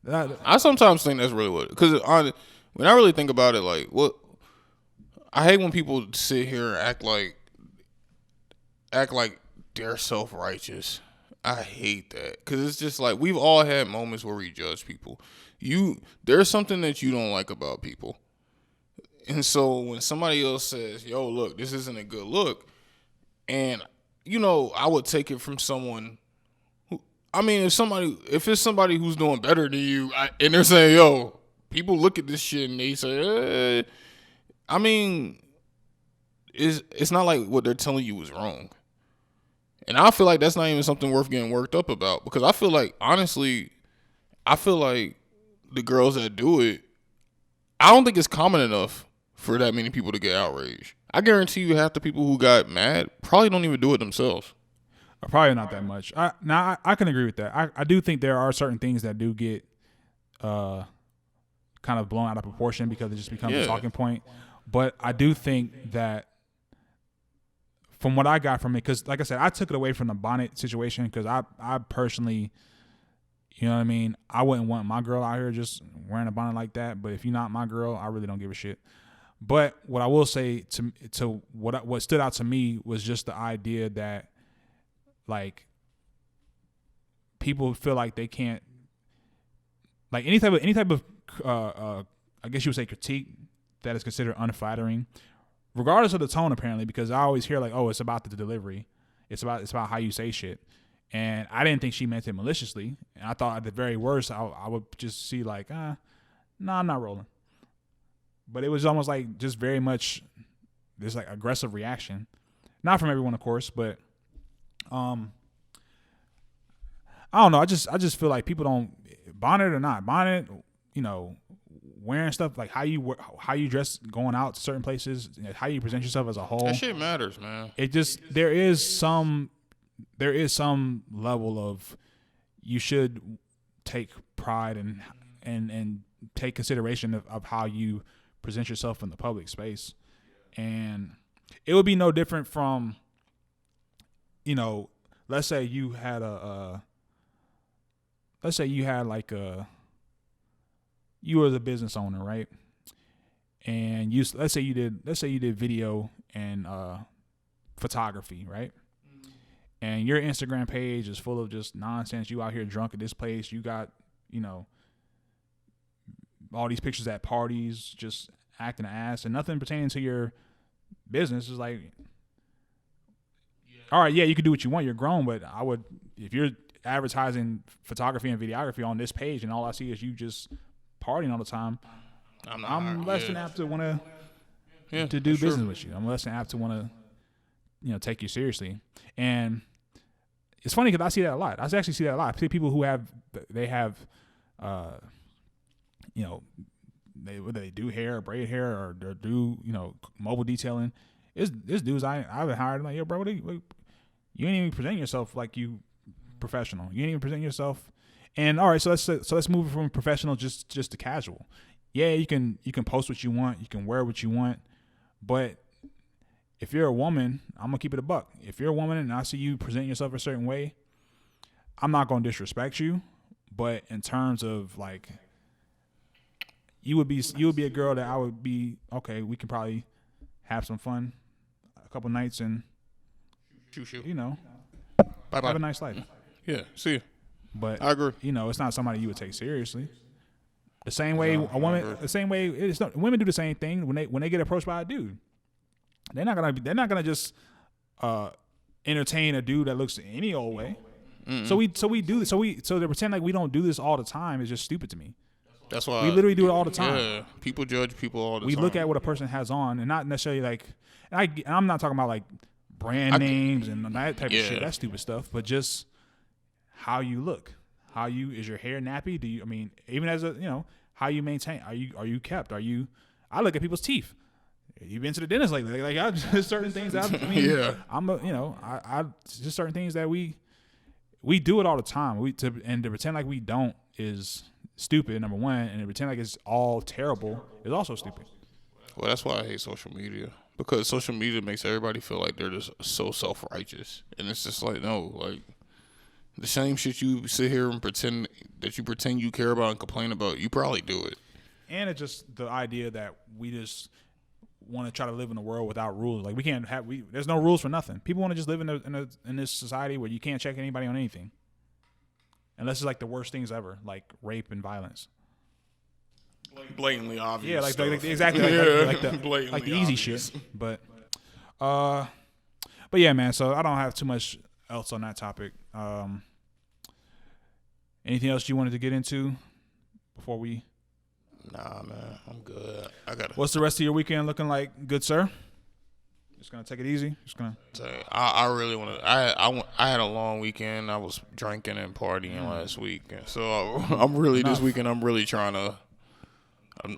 That, I sometimes think that's really what, because when I really think about it, like, what I hate when people sit here and act like they're self-righteous. I hate that, because it's just like, we've all had moments where we judge people. There's something that you don't like about people, and so when somebody else says, "Yo, look, this isn't a good look," and you know, I would take it from someone. I mean, if it's somebody who's doing better than you, and they're saying, "Yo," people look at this shit and they say, I mean, it's not like what they're telling you is wrong. And I feel like that's not even something worth getting worked up about, because I feel like, honestly, the girls that do it, I don't think it's common enough for that many people to get outraged. I guarantee you half the people who got mad probably don't even do it themselves. Probably not that much. I can agree with that. I do think there are certain things that do get kind of blown out of proportion because it just becomes a talking point. But I do think that from what I got from it, because like I said, I took it away from the bonnet situation, because I personally, you know what I mean, I wouldn't want my girl out here just wearing a bonnet like that. But if you're not my girl, I really don't give a shit. But what I will say to what stood out to me was just the idea that, like, people feel like they can't, like, any type of I guess you would say critique that is considered unflattering, regardless of the tone, apparently, because I always hear like, oh, it's about the delivery, it's about how you say shit, and I didn't think she meant it maliciously, and I thought at the very worst I would just see like, no, I'm not rolling, but it was almost like just very much this like aggressive reaction, not from everyone, of course, but I don't know. I just feel like people don't, bonnet or not bonnet, you know, wearing stuff, like how you dress going out to certain places, how you present yourself as a whole. That shit matters, man. It just, there is some level of, you should take pride and take consideration of how you present yourself in the public space. And it would be no different from, you know, let's say you had you were the business owner, right? And let's say you did video and photography, right? Mm-hmm. And your Instagram page is full of just nonsense. You out here drunk at this place. You got, you know, all these pictures at parties, just acting an ass, and nothing pertaining to your business. Is like, all right, yeah, you can do what you want. You're grown, but if you're advertising photography and videography on this page, and all I see is you just partying all the time, I'm less than apt to want to do business with you. I'm less than apt to want to, you know, take you seriously. And it's funny because I see that a lot. I actually see that a lot. I see people who have, you know, whether they do hair or braid hair or do, you know, mobile detailing. This dudes I've been hired. I'm like, yo, bro, you ain't even present yourself like you professional. You ain't even present yourself. And all right, so let's move from professional just to casual. Yeah, you can post what you want, you can wear what you want, but if you're a woman, I'm gonna keep it a buck. If you're a woman and I see you present yourself a certain way, I'm not gonna disrespect you, but in terms of like, you would be a girl that I would be, okay, we can probably have some fun a couple nights and you know, bye-bye. Have a nice life. Yeah, see you. But I agree. You know, it's not somebody you would take seriously. The same way women do the same thing when they get approached by a dude. They're not gonna just entertain a dude that looks any old way. Mm-mm. So to pretend like we don't do this all the time is just stupid to me. That's why we literally do it all the time. Yeah, people judge people all the time. We look at what a person has on, and not necessarily like. And I'm not talking about like brand names and that type of shit. That's stupid stuff. But just how you look, is your hair nappy? Do you? I mean, even as a, you know, how you maintain? Are you kept? I look at people's teeth. you've been to the dentist lately? Like I just certain things. I mean, Yeah. I just certain things that we do it all the time. To pretend like we don't is stupid, number one, and to pretend like it's all terrible is also stupid. Well, that's why I hate social media, because social media makes everybody feel like they're just so self-righteous, and it's just like, no, like the same shit you sit here and pretend you care about and complain about, you probably do it. And it's just the idea that we just want to try to live in a world without rules. Like we can't have there's no rules for nothing. People want to just live in this society where you can't check anybody on anything, unless it's like the worst things ever, like rape and violence. Blatantly obvious. Yeah, like exactly like the easy shit. But yeah, man. So I don't have too much else on that topic. Anything else you wanted to get into before we? Nah, man, I'm good. What's the rest of your weekend looking like, good sir? Just gonna take it easy. Just gonna. I really want to. I had a long weekend. I was drinking and partying last week, and so I'm really this weekend. I'm really trying to.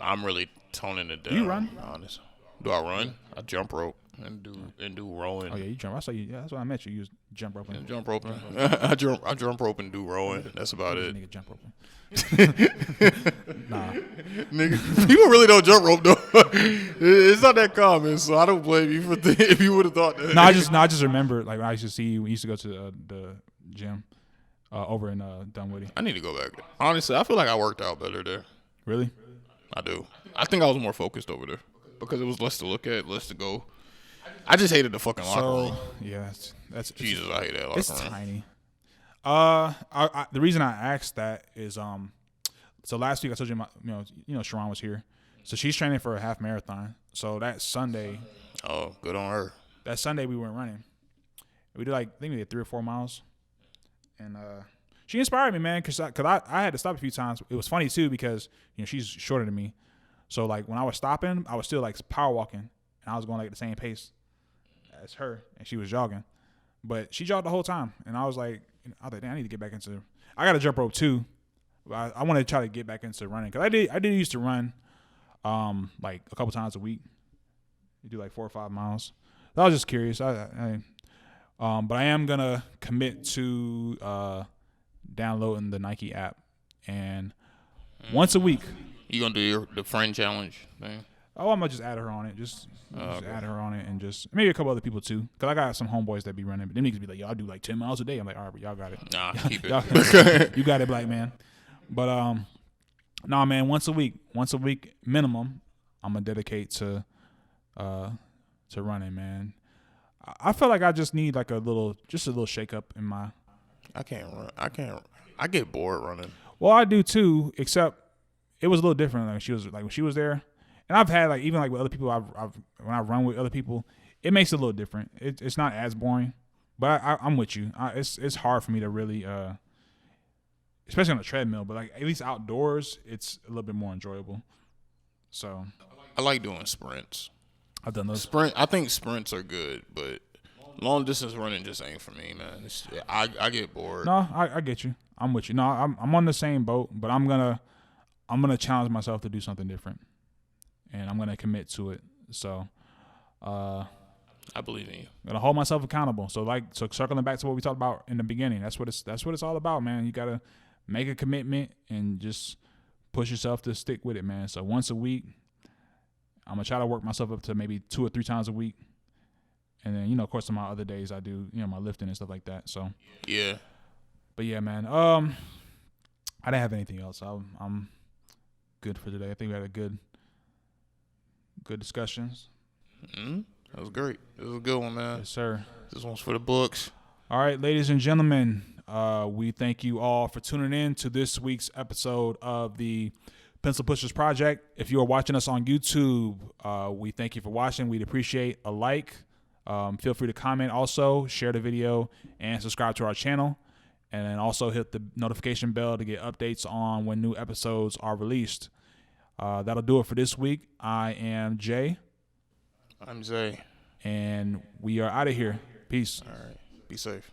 I'm really toning it down. Do you run? Honest. Do I run? I jump rope and do rowing. Oh yeah, you jump. I saw you. Yeah, that's what I met you. You was jump roping. And jump roping. I jump rope and do rowing. That's about it. Nigga jump roping. Nah. Nigga, people really don't jump rope though. It's not that common, so I don't blame you for if you would have thought that. No, I just remember like when I used to see you. We used to go to the gym over in Dunwoody. I need to go back. Honestly, I feel like I worked out better there. Really? I do. I think I was more focused over there because it was less to look at, less to go. I just hated the fucking locker room. Yeah, that's Jesus, I hate that locker room. It's tiny. The reason I asked that is so last week I told you you know Sharon was here, so she's training for a half marathon. So that Sunday. Oh, good on her. That Sunday we went running. We did I think we did 3 or 4 miles, and she inspired me, man, because I had to stop a few times. It was funny too because she's shorter than me, so like when I was stopping, I was still like power walking, and I was going like at the same pace as her, and she was jogging, but she jogged the whole time, and I was like, damn, I need to get back into. I got a jump rope too, but I want to try to get back into running because I did used to run, like a couple times a week. You do like 4 or 5 miles. So I was just curious. But I am gonna commit to downloading the Nike app, and once a week. You gonna do the friend challenge thing? Oh, I'm gonna just add her on it. Just add her on it, and just maybe a couple other people too. Cause I got some homeboys that be running, but them niggas be like, "Yo, I do like 10 miles a day." I'm like, "All right, but y'all got it." Nah, keep it. You got it, black man. But nah, man. Once a week minimum, I'm gonna dedicate to running, man. I feel like I just need like a little shake up in my. I can't run. I get bored running. Well, I do too, except it was a little different. Like when she was there, and I've had like even like with other people. When I run with other people, it makes it a little different. It's not as boring, but I'm with you. It's hard for me to really, especially on a treadmill. But like at least outdoors, it's a little bit more enjoyable. So I like doing sprints. I've done those. I think sprints are good, but long distance running just ain't for me, man. I get bored. No, I get you. I'm with you. No, I'm on the same boat, but I'm gonna challenge myself to do something different, and I'm gonna commit to it. So, I believe in you. I'm gonna hold myself accountable. So circling back to what we talked about in the beginning, that's what it's all about, man. You gotta make a commitment and just push yourself to stick with it, man. So once a week, I'm gonna try to work myself up to maybe 2 or 3 times a week. And then, of course, on my other days, I do, my lifting and stuff like that. So yeah, but yeah, man. I didn't have anything else. I'm good for today. I think we had a good discussions. That was great. It was a good one, man. Yes, sir. This one's for the books. All right, ladies and gentlemen, we thank you all for tuning in to this week's episode of the Pencil Pushers Project. If you are watching us on YouTube, we thank you for watching. We'd appreciate a like. Feel free to comment also, share the video, and subscribe to our channel. And then also hit the notification bell to get updates on when new episodes are released. That'll do it for this week. I am Jay. I'm Zay. And we are out of here. Peace. All right. Be safe.